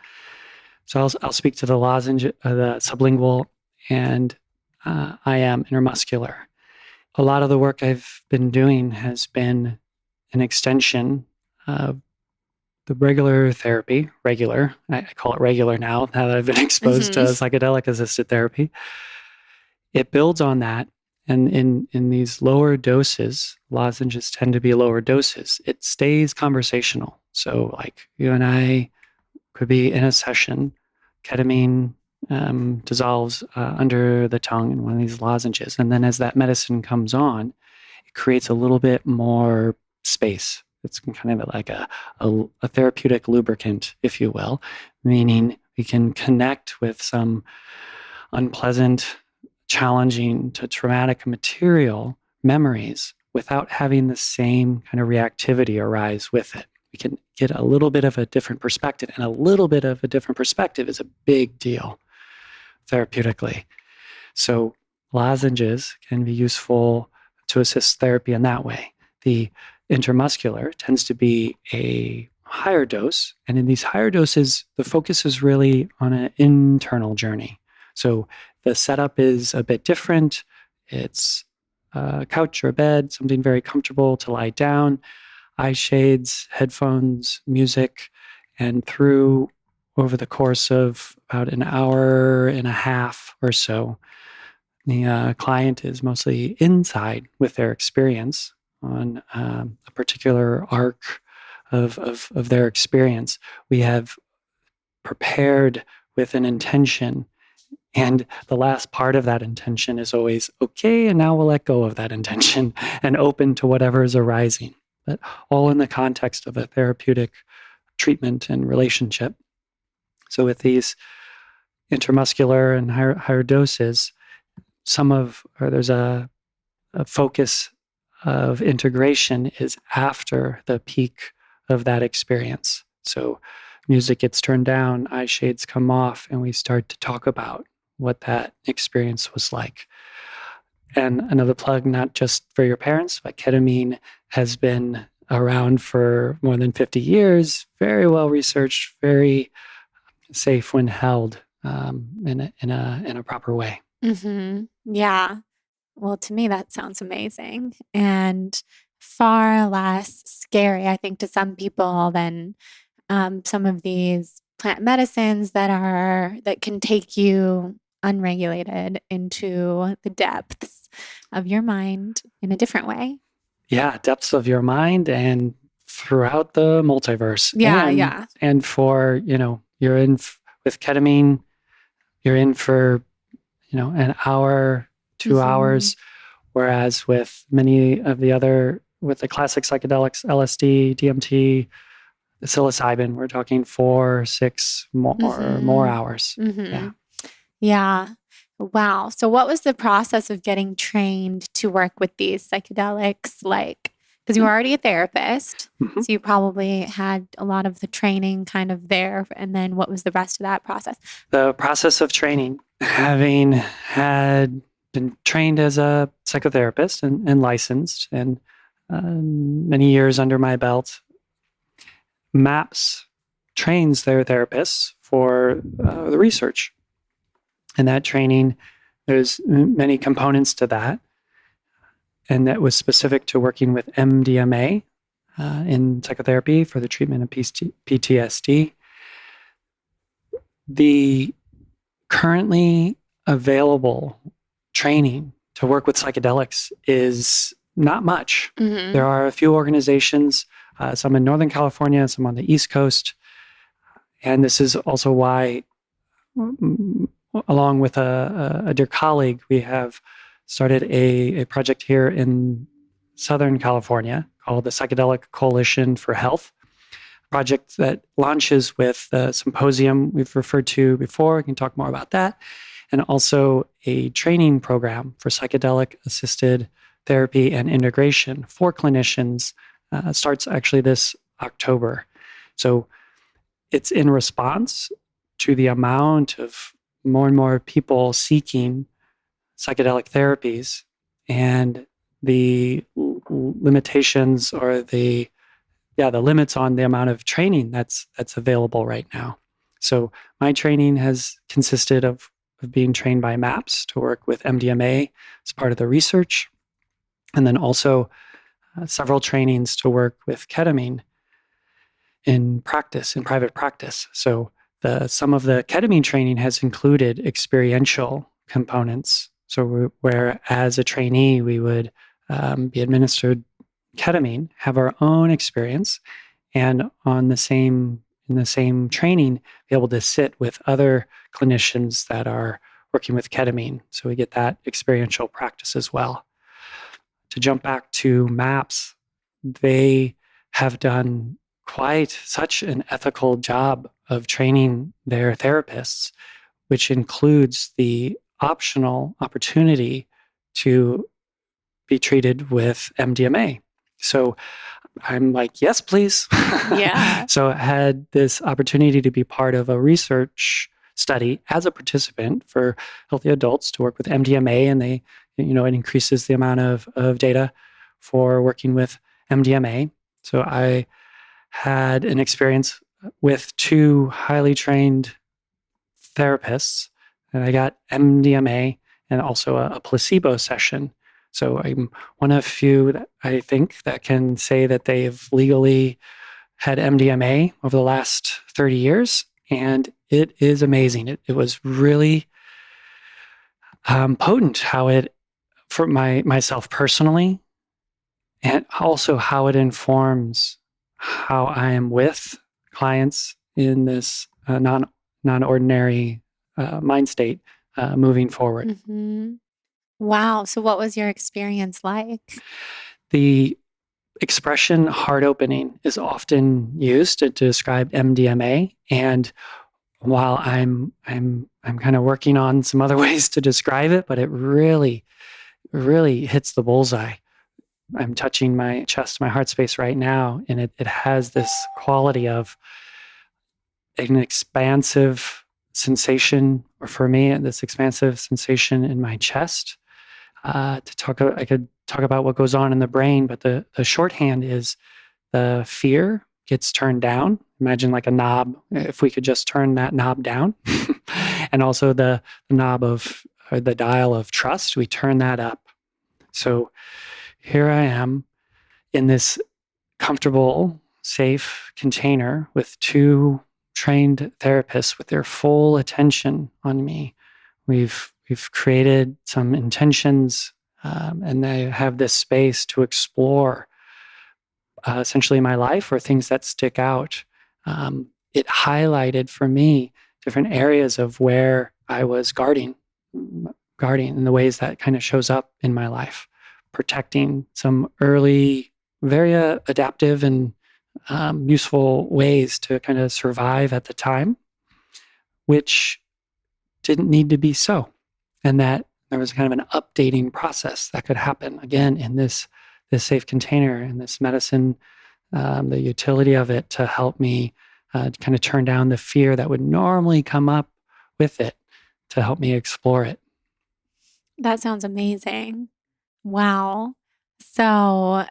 S2: So I'll speak to the lozenge, the sublingual, and I am intermuscular. A lot of the work I've been doing has been an extension of the regular therapy, I call it regular now that I've been exposed to psychedelic-assisted therapy. It builds on that, and in these lower doses, lozenges tend to be lower doses. It stays conversational. So like you and I could be in a session, ketamine dissolves under the tongue in one of these lozenges. And then as that medicine comes on, it creates a little bit more space. It's kind of like a therapeutic lubricant, if you will, meaning we can connect with some unpleasant, challenging to traumatic material memories without having the same kind of reactivity arise with it. We can get a little bit of a different perspective, and a little bit of a different perspective is a big deal therapeutically. So lozenges can be useful to assist therapy in that way. The intermuscular tends to be a higher dose, and in these higher doses, the focus is really on an internal journey. So the setup is a bit different. It's a couch or a bed, something very comfortable to lie down, eye shades, headphones, music, and over the course of about an hour and a half or so, the client is mostly inside with their experience on a particular arc of their experience. We have prepared with an intention, and the last part of that intention is always, okay, and now we'll let go of that intention and open to whatever is arising, but all in the context of a therapeutic treatment and relationship. So with these intermuscular and higher doses, there's a focus of integration is after the peak of that experience. So music gets turned down, eye shades come off, and we start to talk about what that experience was like. And another plug, not just for your parents, but ketamine has been around for more than 50 years, very well researched, very safe when held in a proper way.
S1: Yeah. Well, to me, that sounds amazing and far less scary, I think, to some people than some of these plant medicines that can take you unregulated into the depths of your mind in a different way.
S2: Yeah, depths of your mind and throughout the multiverse.
S1: Yeah.
S2: And for, you're in with ketamine, you're in for, an hour, 2 hours, whereas with many of the other, with the classic psychedelics, LSD, DMT, psilocybin, we're talking 4, 6 more hours.
S1: Yeah. Wow. So what was the process of getting trained to work with these psychedelics like? Because you were already a therapist, so you probably had a lot of the training kind of there. And then what was the rest of that process?
S2: The process of training, having had been trained as a psychotherapist and licensed, and many years under my belt, MAPS trains their therapists for the research. And that training, there's many components to that. And that was specific to working with MDMA in psychotherapy for the treatment of PTSD. The currently available training to work with psychedelics is not much. There are a few organizations, some in Northern California, some on the East Coast. And this is also why, along with a dear colleague, we have started a project here in Southern California called the Psychedelic Coalition for Health, a project that launches with the symposium we've referred to before. We can talk more about that. And also a training program for psychedelic-assisted therapy and integration for clinicians. Starts actually this October. So it's in response to the amount of more and more people seeking psychedelic therapies and the limitations or the limits on the amount of training that's available right now. So my training has consisted of being trained by MAPS to work with MDMA as part of the research, and then also several trainings to work with ketamine in private practice. So some of the ketamine training has included experiential components. So where as a trainee, we would be administered ketamine, have our own experience, and in the same training, be able to sit with other clinicians that are working with ketamine. So we get that experiential practice as well. To jump back to MAPS, they have done quite such an ethical job of training their therapists, which includes the optional opportunity to be treated with MDMA. So I'm like, yes, please.
S1: Yeah.
S2: So I had this opportunity to be part of a research study as a participant for healthy adults to work with MDMA, and it increases the amount of data for working with MDMA. So I had an experience with 2 highly trained therapists, and I got MDMA and also a placebo session. So I'm one of few that I think that can say that they've legally had MDMA over the last 30 years, and it is amazing. It was really potent how it, for myself personally, and also how it informs how I am with clients in this non-ordinary mind state moving forward.
S1: Wow. So what was your experience like?
S2: The expression heart opening is often used to describe MDMA, and while I'm kind of working on some other ways to describe it, but it really hits the bullseye. I'm touching my chest, my heart space right now, and it has this quality of an expansive sensation, or for me, this expansive sensation in my chest. I could talk about what goes on in the brain, but the shorthand is the fear gets turned down. Imagine like a knob, if we could just turn that knob down. And also the knob of, or the dial of trust, we turn that up. So here I am in this comfortable, safe container with 2 trained therapists with their full attention on me. We've created some intentions, and they have this space to explore essentially my life or things that stick out, it highlighted for me different areas of where I was guarding in the ways that kind of shows up in my life, protecting some early, very adaptive and useful ways to kind of survive at the time, which didn't need to be so. And that there was kind of an updating process that could happen again in this safe container and this medicine, the utility of it to help me kind of turn down the fear that would normally come up with it to help me explore it.
S1: That sounds amazing. Wow. So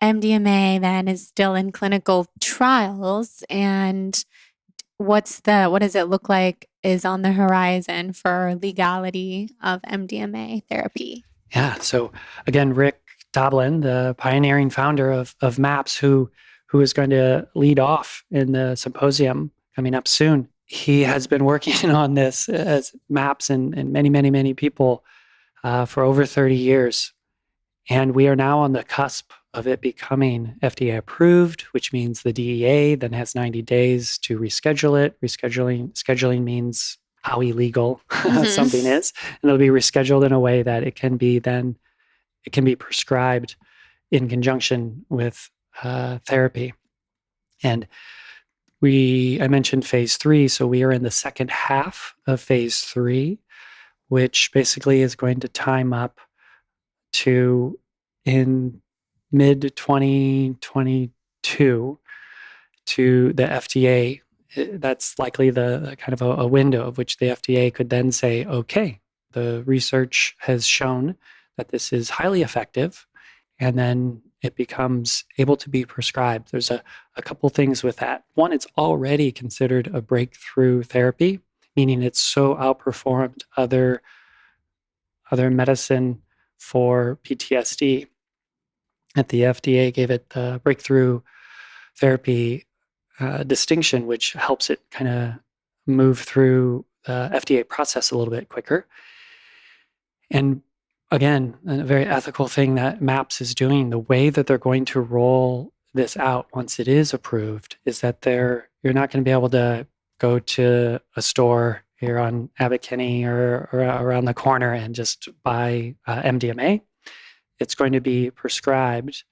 S1: MDMA then is still in clinical trials, and what does it look like is on the horizon for legality of MDMA therapy?
S2: Yeah. So again, Rick Doblin, the pioneering founder of MAPS, who is going to lead off in the symposium coming up soon, he has been working on this as MAPS and many people for over 30 years. And we are now on the cusp of it becoming FDA approved, which means the DEA then has 90 days to reschedule it. Scheduling means how illegal something is, and it'll be rescheduled in a way that it can be prescribed in conjunction with therapy. And I mentioned phase 3, so we are in the second half of phase 3, which basically is going to time up to in mid 2022 to the FDA. That's likely the kind of a window of which the FDA could then say, okay, the research has shown that this is highly effective, and then it becomes able to be prescribed. There's a couple things with that. One, it's already considered a breakthrough therapy, meaning it's so outperformed other medicine for PTSD that the FDA gave it the breakthrough therapy distinction, which helps it kind of move through the FDA process a little bit quicker. And again, a very ethical thing that MAPS is doing, the way that they're going to roll this out once it is approved is that you're not going to be able to go to a store here on Abbot Kinney or around the corner and just buy MDMA. It's going to be prescribed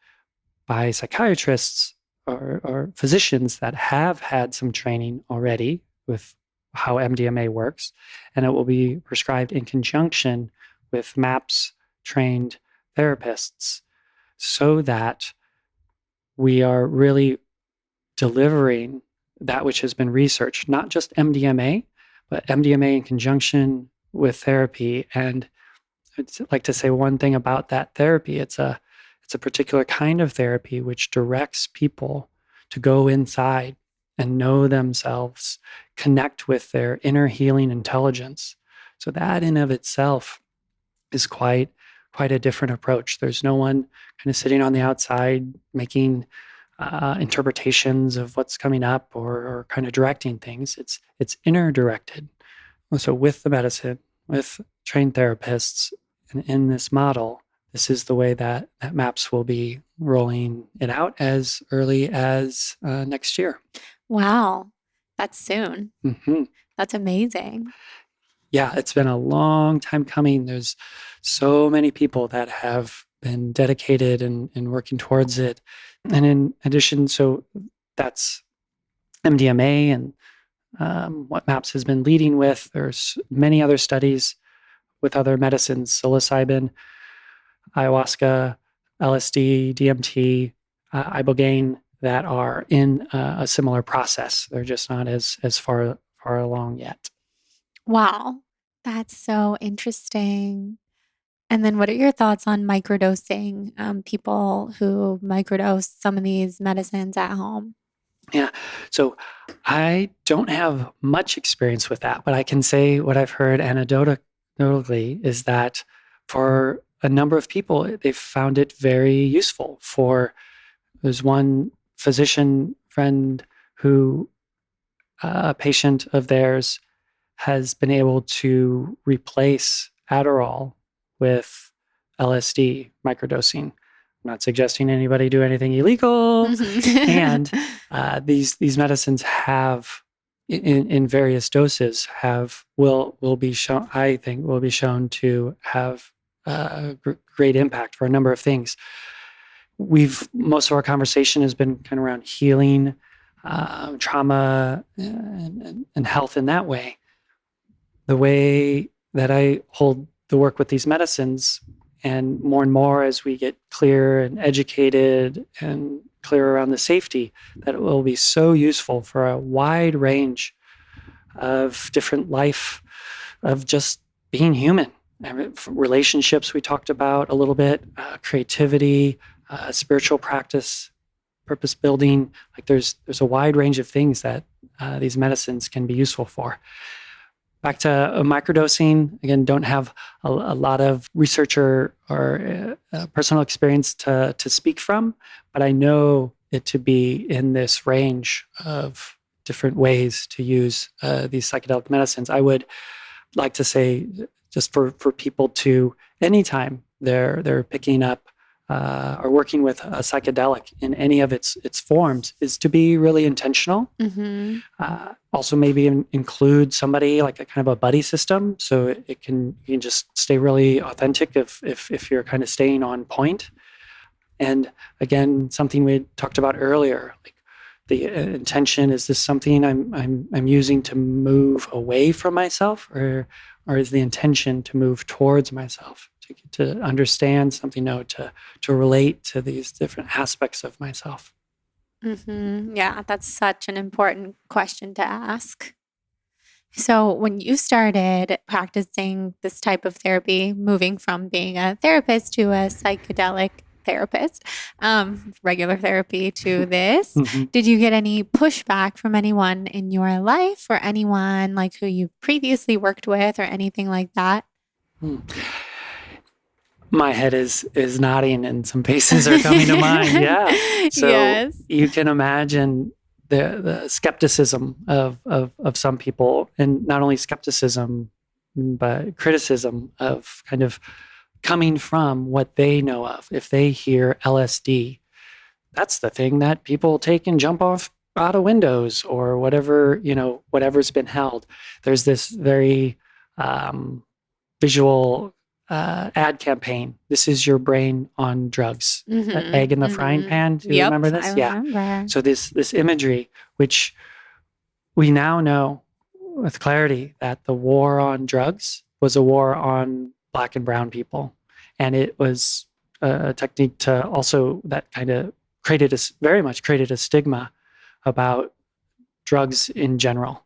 S2: by psychiatrists or physicians that have had some training already with how MDMA works, and it will be prescribed in conjunction with MAPS trained therapists so that we are really delivering that which has been researched, not just MDMA, but MDMA in conjunction with therapy. And I'd like to say one thing about that therapy. It's a particular kind of therapy which directs people to go inside and know themselves, connect with their inner healing intelligence. So that in of itself is quite a different approach. There's no one kind of sitting on the outside making interpretations of what's coming up or kind of directing things. It's inner directed. So with the medicine, with trained therapists, and in this model, this is the way that MAPS will be rolling it out as early as next year.
S1: Wow, that's soon.
S2: Mm-hmm.
S1: That's amazing.
S2: Yeah, it's been a long time coming. There's so many people that have been dedicated and working towards it. And in addition, so that's MDMA and what MAPS has been leading with. There's many other studies with other medicines, psilocybin, ayahuasca, LSD, DMT, ibogaine, that are in a similar process. They're just not as far along yet.
S1: Wow, that's so interesting. And then what are your thoughts on microdosing, people who microdose some of these medicines at home?
S2: Yeah. So I don't have much experience with that, but I can say what I've heard anecdotally is that for a number of people, they've found it very useful. There's one physician friend who, a patient of theirs, has been able to replace Adderall with LSD microdosing not suggesting anybody do anything illegal. And these medicines have, in various doses, will be shown, I think, will be shown to have great impact for a number of things. Most of our conversation has been kind of around healing, trauma, and health in that way. The way that I hold the work with these medicines, and more as we get clear and educated and clear around the safety, that it will be so useful for a wide range of different life, of just being human. Relationships we talked about a little bit, creativity, spiritual practice, purpose building. Like there's a wide range of things that these medicines can be useful for. Back to microdosing, again, don't have a lot of research or personal experience to speak from, but I know it to be in this range of different ways to use these psychedelic medicines. I would like to say, just for people to, anytime they're picking up or working with a psychedelic in any of its forms, is to be really intentional. Also, maybe include somebody, like a kind of a buddy system, so you can just stay really authentic if you're kind of staying on point. And again, something we talked about earlier, like the intention: is this something I'm using to move away from myself, or is the intention to move towards myself? To understand something, to relate to these different aspects of myself.
S1: Yeah, that's such an important question to ask. So when you started practicing this type of therapy, moving from being a therapist to a psychedelic therapist, regular therapy to this, did you get any pushback from anyone in your life, or anyone like who you previously worked with, or anything like that?
S2: My head is nodding, and some faces are coming to mind. Yeah. So
S1: yes.
S2: You can imagine the skepticism of some people, and not only skepticism, but criticism of kind of coming from what they know of. If they hear LSD, that's the thing that people take and jump off out of windows, or whatever, whatever's been held. There's this very visual ad campaign. This is your brain on drugs. Egg in the frying pan. Do you remember this?
S1: I remember.
S2: So this imagery, which we now know with clarity that the war on drugs was a war on Black and brown people. And it was a technique to also that kind of very much created a stigma about drugs in general.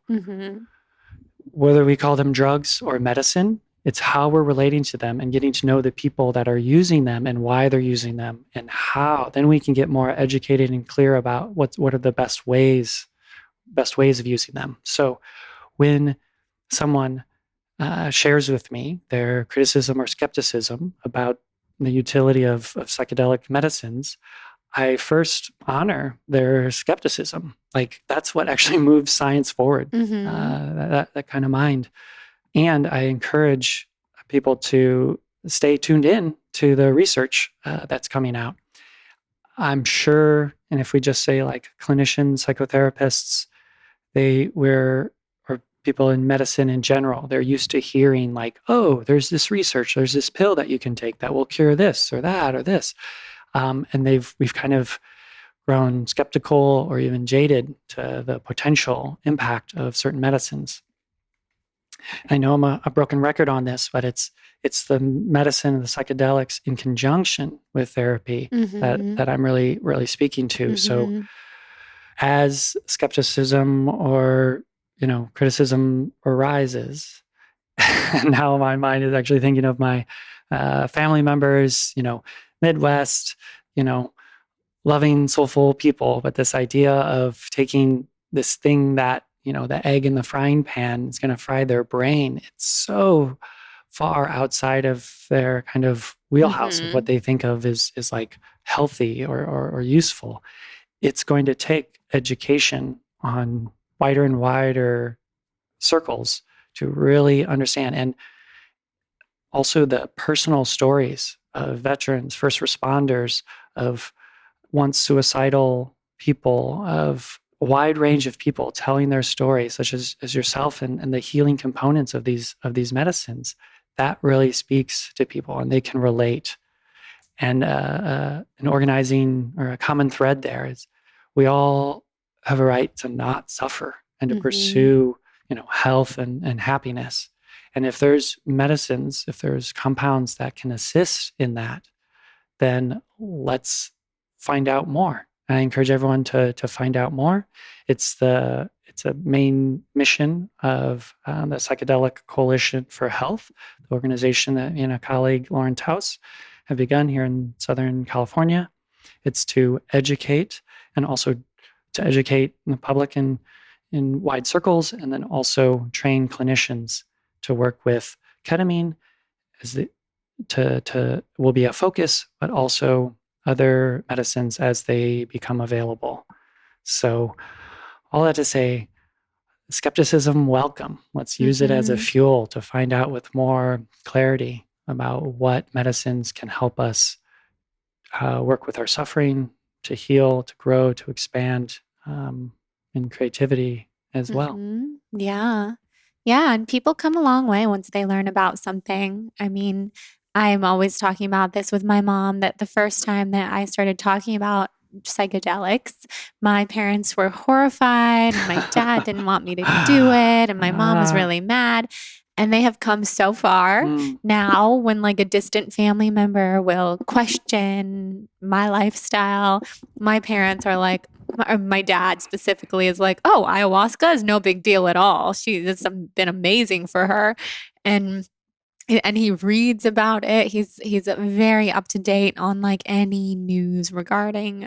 S2: Whether we call them drugs or medicine, it's how we're relating to them and getting to know the people that are using them and why they're using them, and how then we can get more educated and clear about what are the best ways of using them. So when someone shares with me their criticism or skepticism about the utility of psychedelic medicines, I first honor their skepticism. Like, that's what actually moves science forward, that kind of mind. And I encourage people to stay tuned in to the research that's coming out. I'm sure, and if we just say like clinicians, psychotherapists, or people in medicine in general, they're used to hearing like, oh, there's this research, there's this pill that you can take that will cure this or that or this. And we've kind of grown skeptical or even jaded to the potential impact of certain medicines. I know I'm a broken record on this, but it's the medicine and the psychedelics in conjunction with therapy that I'm really, really speaking to. So as skepticism or, criticism arises, and now my mind is actually thinking of my family members, Midwest, loving, soulful people, but this idea of taking this thing that, the egg in the frying pan is going to fry their brain. It's so far outside of their kind of wheelhouse of what they think of is like healthy or useful. It's going to take education on wider and wider circles to really understand. And also the personal stories of veterans, first responders, of once suicidal people, of a wide range of people telling their stories, such as yourself, and the healing components of these medicines, that really speaks to people and they can relate. And an organizing or a common thread there is we all have a right to not suffer and to pursue, health and happiness. And if there's medicines, if there's compounds that can assist in that, then let's find out more. I encourage everyone to find out more. It's a main mission of the Psychedelic Coalition for Health, the organization that me and a colleague, Lauren Taus, have begun here in Southern California. It's to educate, and also to educate the public in wide circles, and then also train clinicians to work with ketamine will be a focus, but also other medicines as they become available. So all that to say, skepticism, welcome. Let's use it as a fuel to find out with more clarity about what medicines can help us work with our suffering, to heal, to grow, to expand in creativity as well.
S1: Yeah. Yeah. And people come a long way once they learn about something. I mean, I'm always talking about this with my mom, that the first time that I started talking about psychedelics, my parents were horrified, and my dad didn't want me to do it, and my mom was really mad. And they have come so far. Now, when like a distant family member will question my lifestyle, my parents are like, my dad specifically is like, oh, ayahuasca is no big deal at all. It's been amazing for her. And he reads about it. He's very up to date on like any news regarding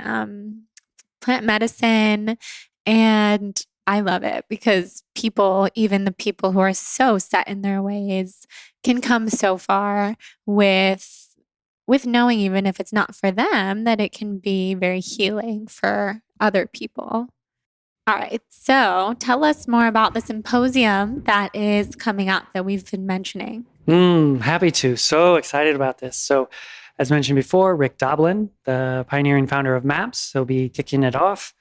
S1: plant medicine. And I love it because even the people who are so set in their ways, can come so far with knowing, even if it's not for them, that it can be very healing for other people. All right. So tell us more about the symposium that is coming up that we've been mentioning.
S2: Happy to. So excited about this. So as mentioned before, Rick Doblin, the pioneering founder of MAPS, will be kicking it off.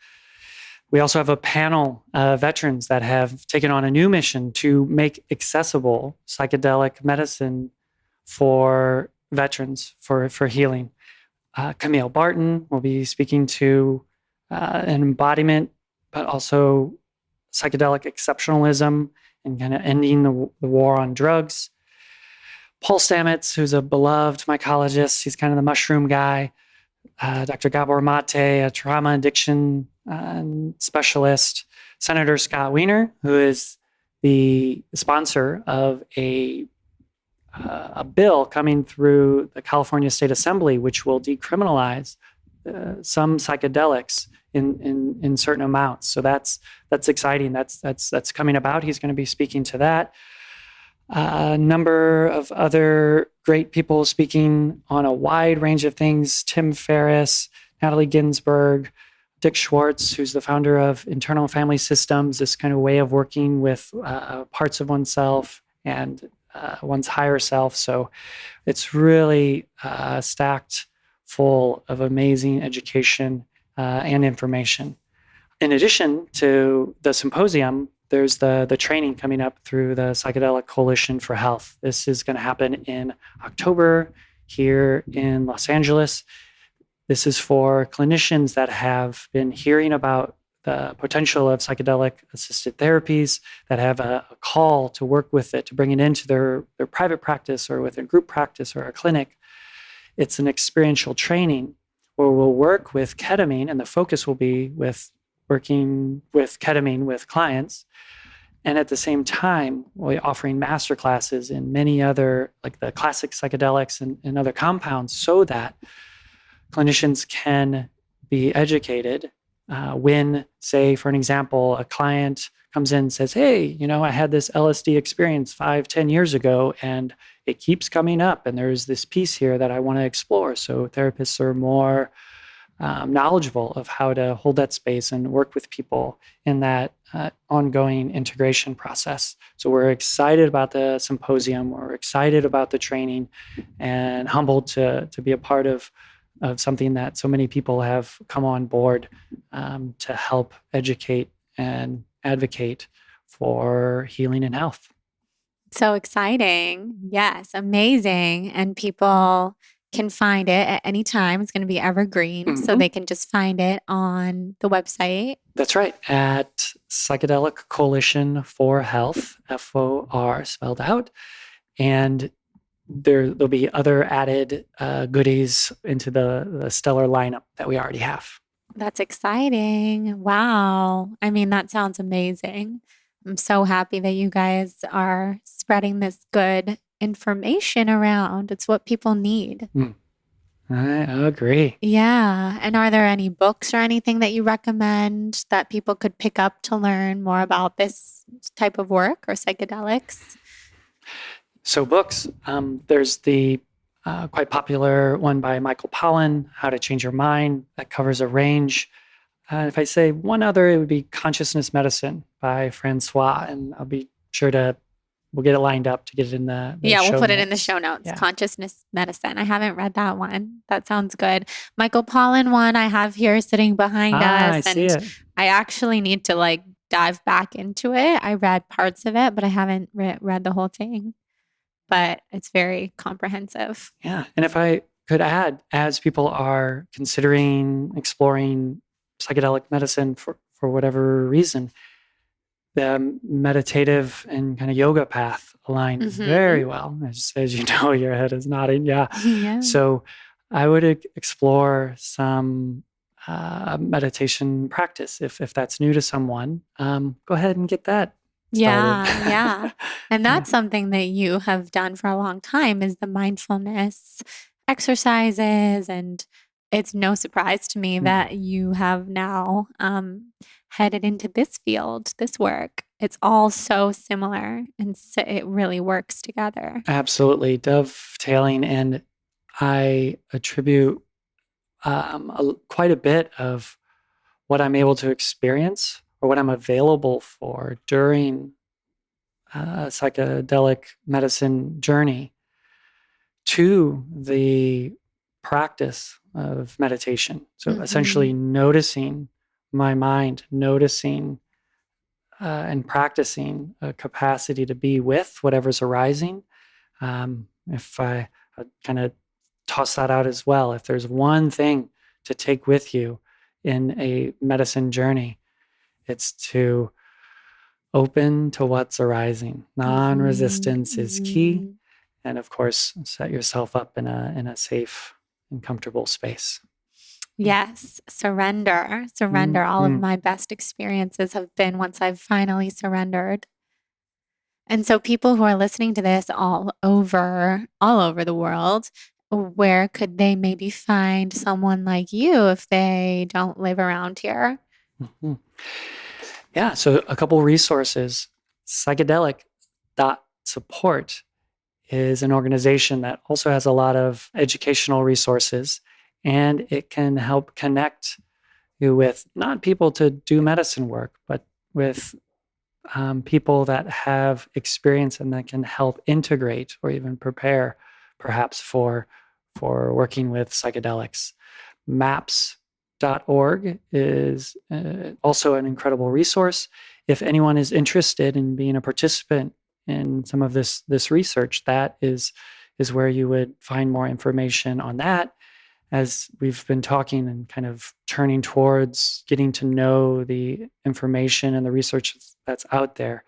S2: We also have a panel of veterans that have taken on a new mission to make accessible psychedelic medicine for veterans for healing. Camille Barton will be speaking to an embodiment, but also psychedelic exceptionalism and kind of ending the war on drugs. Paul Stamets, who's a beloved mycologist, he's kind of the mushroom guy. Dr. Gabor Mate, a trauma addiction specialist. Senator Scott Wiener, who is the sponsor of a bill coming through the California State Assembly, which will decriminalize some psychedelics in certain amounts. So that's exciting. That's coming about. He's going to be speaking to that. A number of other great people speaking on a wide range of things. Tim Ferriss, Natalie Ginsburg, Dick Schwartz, who's the founder of Internal Family Systems, this kind of way of working with parts of oneself and one's higher self. So it's really stacked full of amazing education and information. In addition to the symposium, there's the training coming up through the Psychedelic Coalition for Health. This is going to happen in October here in Los Angeles. This is for clinicians that have been hearing about the potential of psychedelic-assisted therapies, that have a call to work with it, to bring it into their private practice or with a group practice or a clinic. It's an experiential training where we'll work with ketamine, and the focus will be working with ketamine with clients. And at the same time, we'll be offering master classes in many other, like the classic psychedelics and other compounds, so that clinicians can be educated when, say, for an example, a client comes in and says, hey, I had this LSD experience 5-10 years ago, and it keeps coming up, and there's this piece here that I want to explore. So therapists are more knowledgeable of how to hold that space and work with people in that ongoing integration process. So we're excited about the symposium. We're excited about the training, and humbled to be a part of something that so many people have come on board to help educate and advocate for healing and health.
S1: So exciting. Yes, amazing. And people can find it at any time. It's going to be evergreen. So they can just find it on the website.
S2: That's right. At Psychedelic Coalition for Health, FOR spelled out. And there'll be other added goodies into the stellar lineup that we already have.
S1: That's exciting. Wow. I mean, that sounds amazing. I'm so happy that you guys are spreading this good information around. It's what people need.
S2: I agree.
S1: Yeah. And are there any books or anything that you recommend that people could pick up to learn more about this type of work or psychedelics?
S2: So books, there's the quite popular one by Michael Pollan, How to Change Your Mind, that covers a range. If I say one other, it would be Consciousness Medicine by Francois, and I'll be sure we'll get it lined up to get it in the
S1: yeah, we'll put
S2: notes.
S1: it in the show notes.
S2: Yeah.
S1: Consciousness Medicine. I haven't read that one. That sounds good. Michael Pollan one I have here sitting behind us.
S2: I see it.
S1: I actually need to dive back into it. I read parts of it, but I haven't read the whole thing. But it's very comprehensive.
S2: Yeah. And if I could add, as people are considering exploring psychedelic medicine for whatever reason, the meditative and kind of yoga path align very well. As you know, your head is nodding. Yeah. So I would explore some meditation practice. If that's new to someone, go ahead and get that started.
S1: Yeah. And that's something that you have done for a long time, is the mindfulness exercises. And it's no surprise to me that you have now headed into this field, this work. It's all so similar, and so it really works together.
S2: Absolutely. Dovetailing. And I attribute quite a bit of what I'm able to experience or what I'm available for during a psychedelic medicine journey to the practice of meditation. So essentially noticing my mind, noticing and practicing a capacity to be with whatever's arising. If I kind of toss that out as well, if there's one thing to take with you in a medicine journey, it's to open to what's arising. Non-resistance is key. And of course, set yourself up in a safe and comfortable space.
S1: Yes, surrender. All of my best experiences have been once I've finally surrendered. And so people who are listening to this all over the world, where could they maybe find someone like you if they don't live around here?
S2: Yeah, so a couple resources. Psychedelic.support is an organization that also has a lot of educational resources, and it can help connect you with not people to do medicine work, but with people that have experience and that can help integrate or even prepare perhaps for working with psychedelics. MAPS.org is also an incredible resource. If anyone is interested in being a participant in some of this research, that is where you would find more information on that. As we've been talking and kind of turning towards getting to know the information and the research that's out there,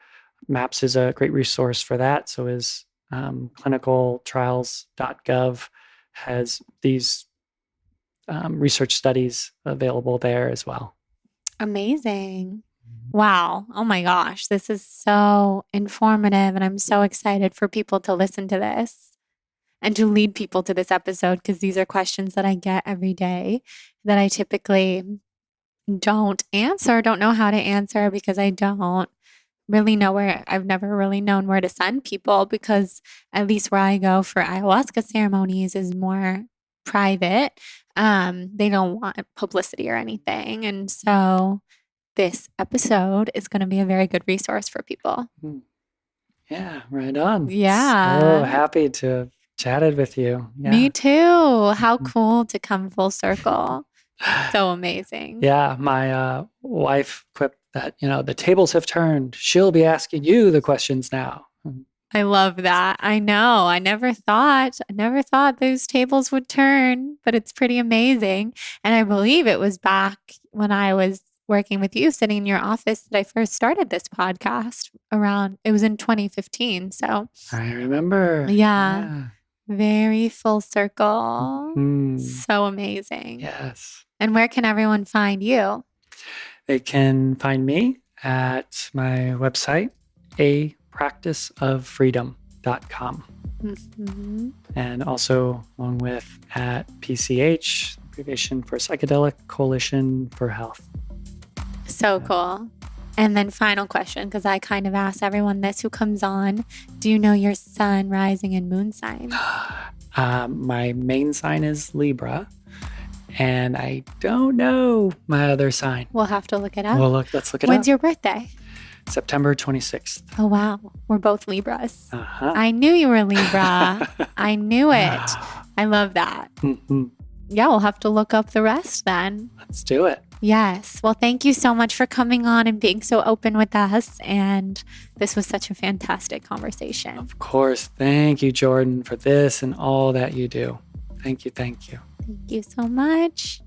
S2: MAPS is a great resource for that. So is clinicaltrials.gov has these research studies available there as well.
S1: Amazing. Wow. Oh my gosh. This is so informative, and I'm so excited for people to listen to this and to lead people to this episode, because these are questions that I get every day that I typically don't know how to answer, because I don't really know I've never really known where to send people, because at least where I go for ayahuasca ceremonies is more private. They don't want publicity or anything. And so this episode is going to be a very good resource for people.
S2: Yeah, right on.
S1: Yeah.
S2: So happy to have chatted with you. Yeah.
S1: Me too. How cool to come full circle. So amazing.
S2: Yeah, my wife quipped that, the tables have turned. She'll be asking you the questions now.
S1: I love that. I know. I never thought those tables would turn, but it's pretty amazing. And I believe it was back when I was working with you, sitting in your office, that I first started this podcast it was in 2015. So
S2: I remember.
S1: Yeah. Very full circle. So amazing.
S2: Yes.
S1: And where can everyone find you?
S2: They can find me at my website, apracticeoffreedom.com. And also along with at PCH, abbreviation for Psychedelic Coalition for Health.
S1: So cool. And then final question, because I kind of ask everyone this who comes on, do you know your sun, rising, and moon signs?
S2: My main sign is Libra, and I don't know my other sign.
S1: We'll have to look it up.
S2: Let's look it up.
S1: When's your birthday?
S2: September 26th.
S1: Oh, wow. We're both Libras. I knew you were Libra. I knew it. I love that. Yeah, we'll have to look up the rest then.
S2: Let's do it.
S1: Yes. Well, thank you so much for coming on and being so open with us. And this was such a fantastic conversation.
S2: Of course. Thank you, Jordan, for this and all that you do. Thank you. Thank you.
S1: Thank you so much.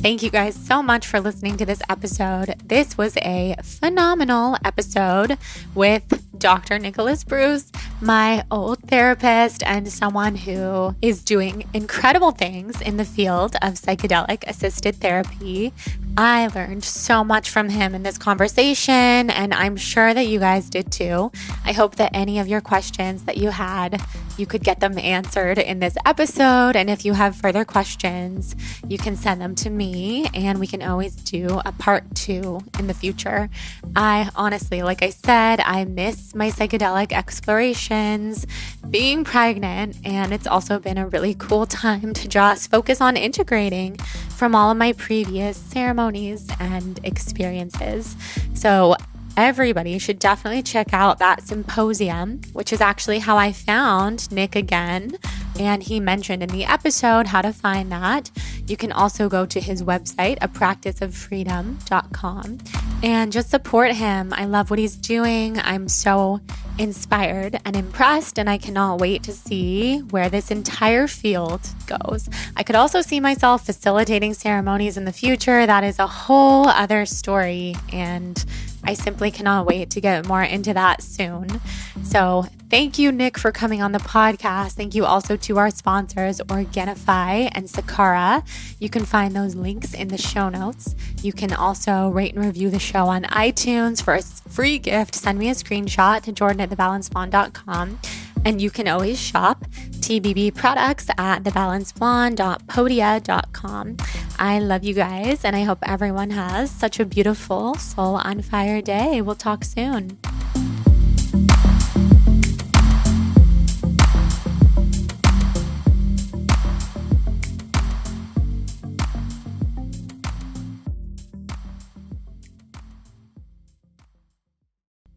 S1: Thank you guys so much for listening to this episode. This was a phenomenal episode with Dr. Nicolas Bruss, my old therapist and someone who is doing incredible things in the field of psychedelic-assisted therapy. I learned so much from him in this conversation, and I'm sure that you guys did too. I hope that any of your questions that you had, you could get them answered in this episode. And if you have further questions, you can send them to me, and we can always do a part 2 in the future. I honestly, like I said, I miss my psychedelic explorations, being pregnant, and it's also been a really cool time to just focus on integrating from all of my previous ceremonies and experiences. So everybody should definitely check out that symposium, which is actually how I found Nick again. And he mentioned in the episode how to find that. You can also go to his website, apracticeoffreedom.com, and just support him. I love what he's doing. I'm so inspired and impressed, and I cannot wait to see where this entire field goes. I could also see myself facilitating ceremonies in the future. That is a whole other story, and I simply cannot wait to get more into that soon. So thank you, Nick, for coming on the podcast. Thank you also to our sponsors, Organifi and Sakara. You can find those links in the show notes. You can also rate and review the show on iTunes. For a free gift, send me a screenshot to jordan@thebalancedblonde.com. And you can always shop TBB products at thebalancedblonde.podia.com. I love you guys, and I hope everyone has such a beautiful soul on fire day. We'll talk soon.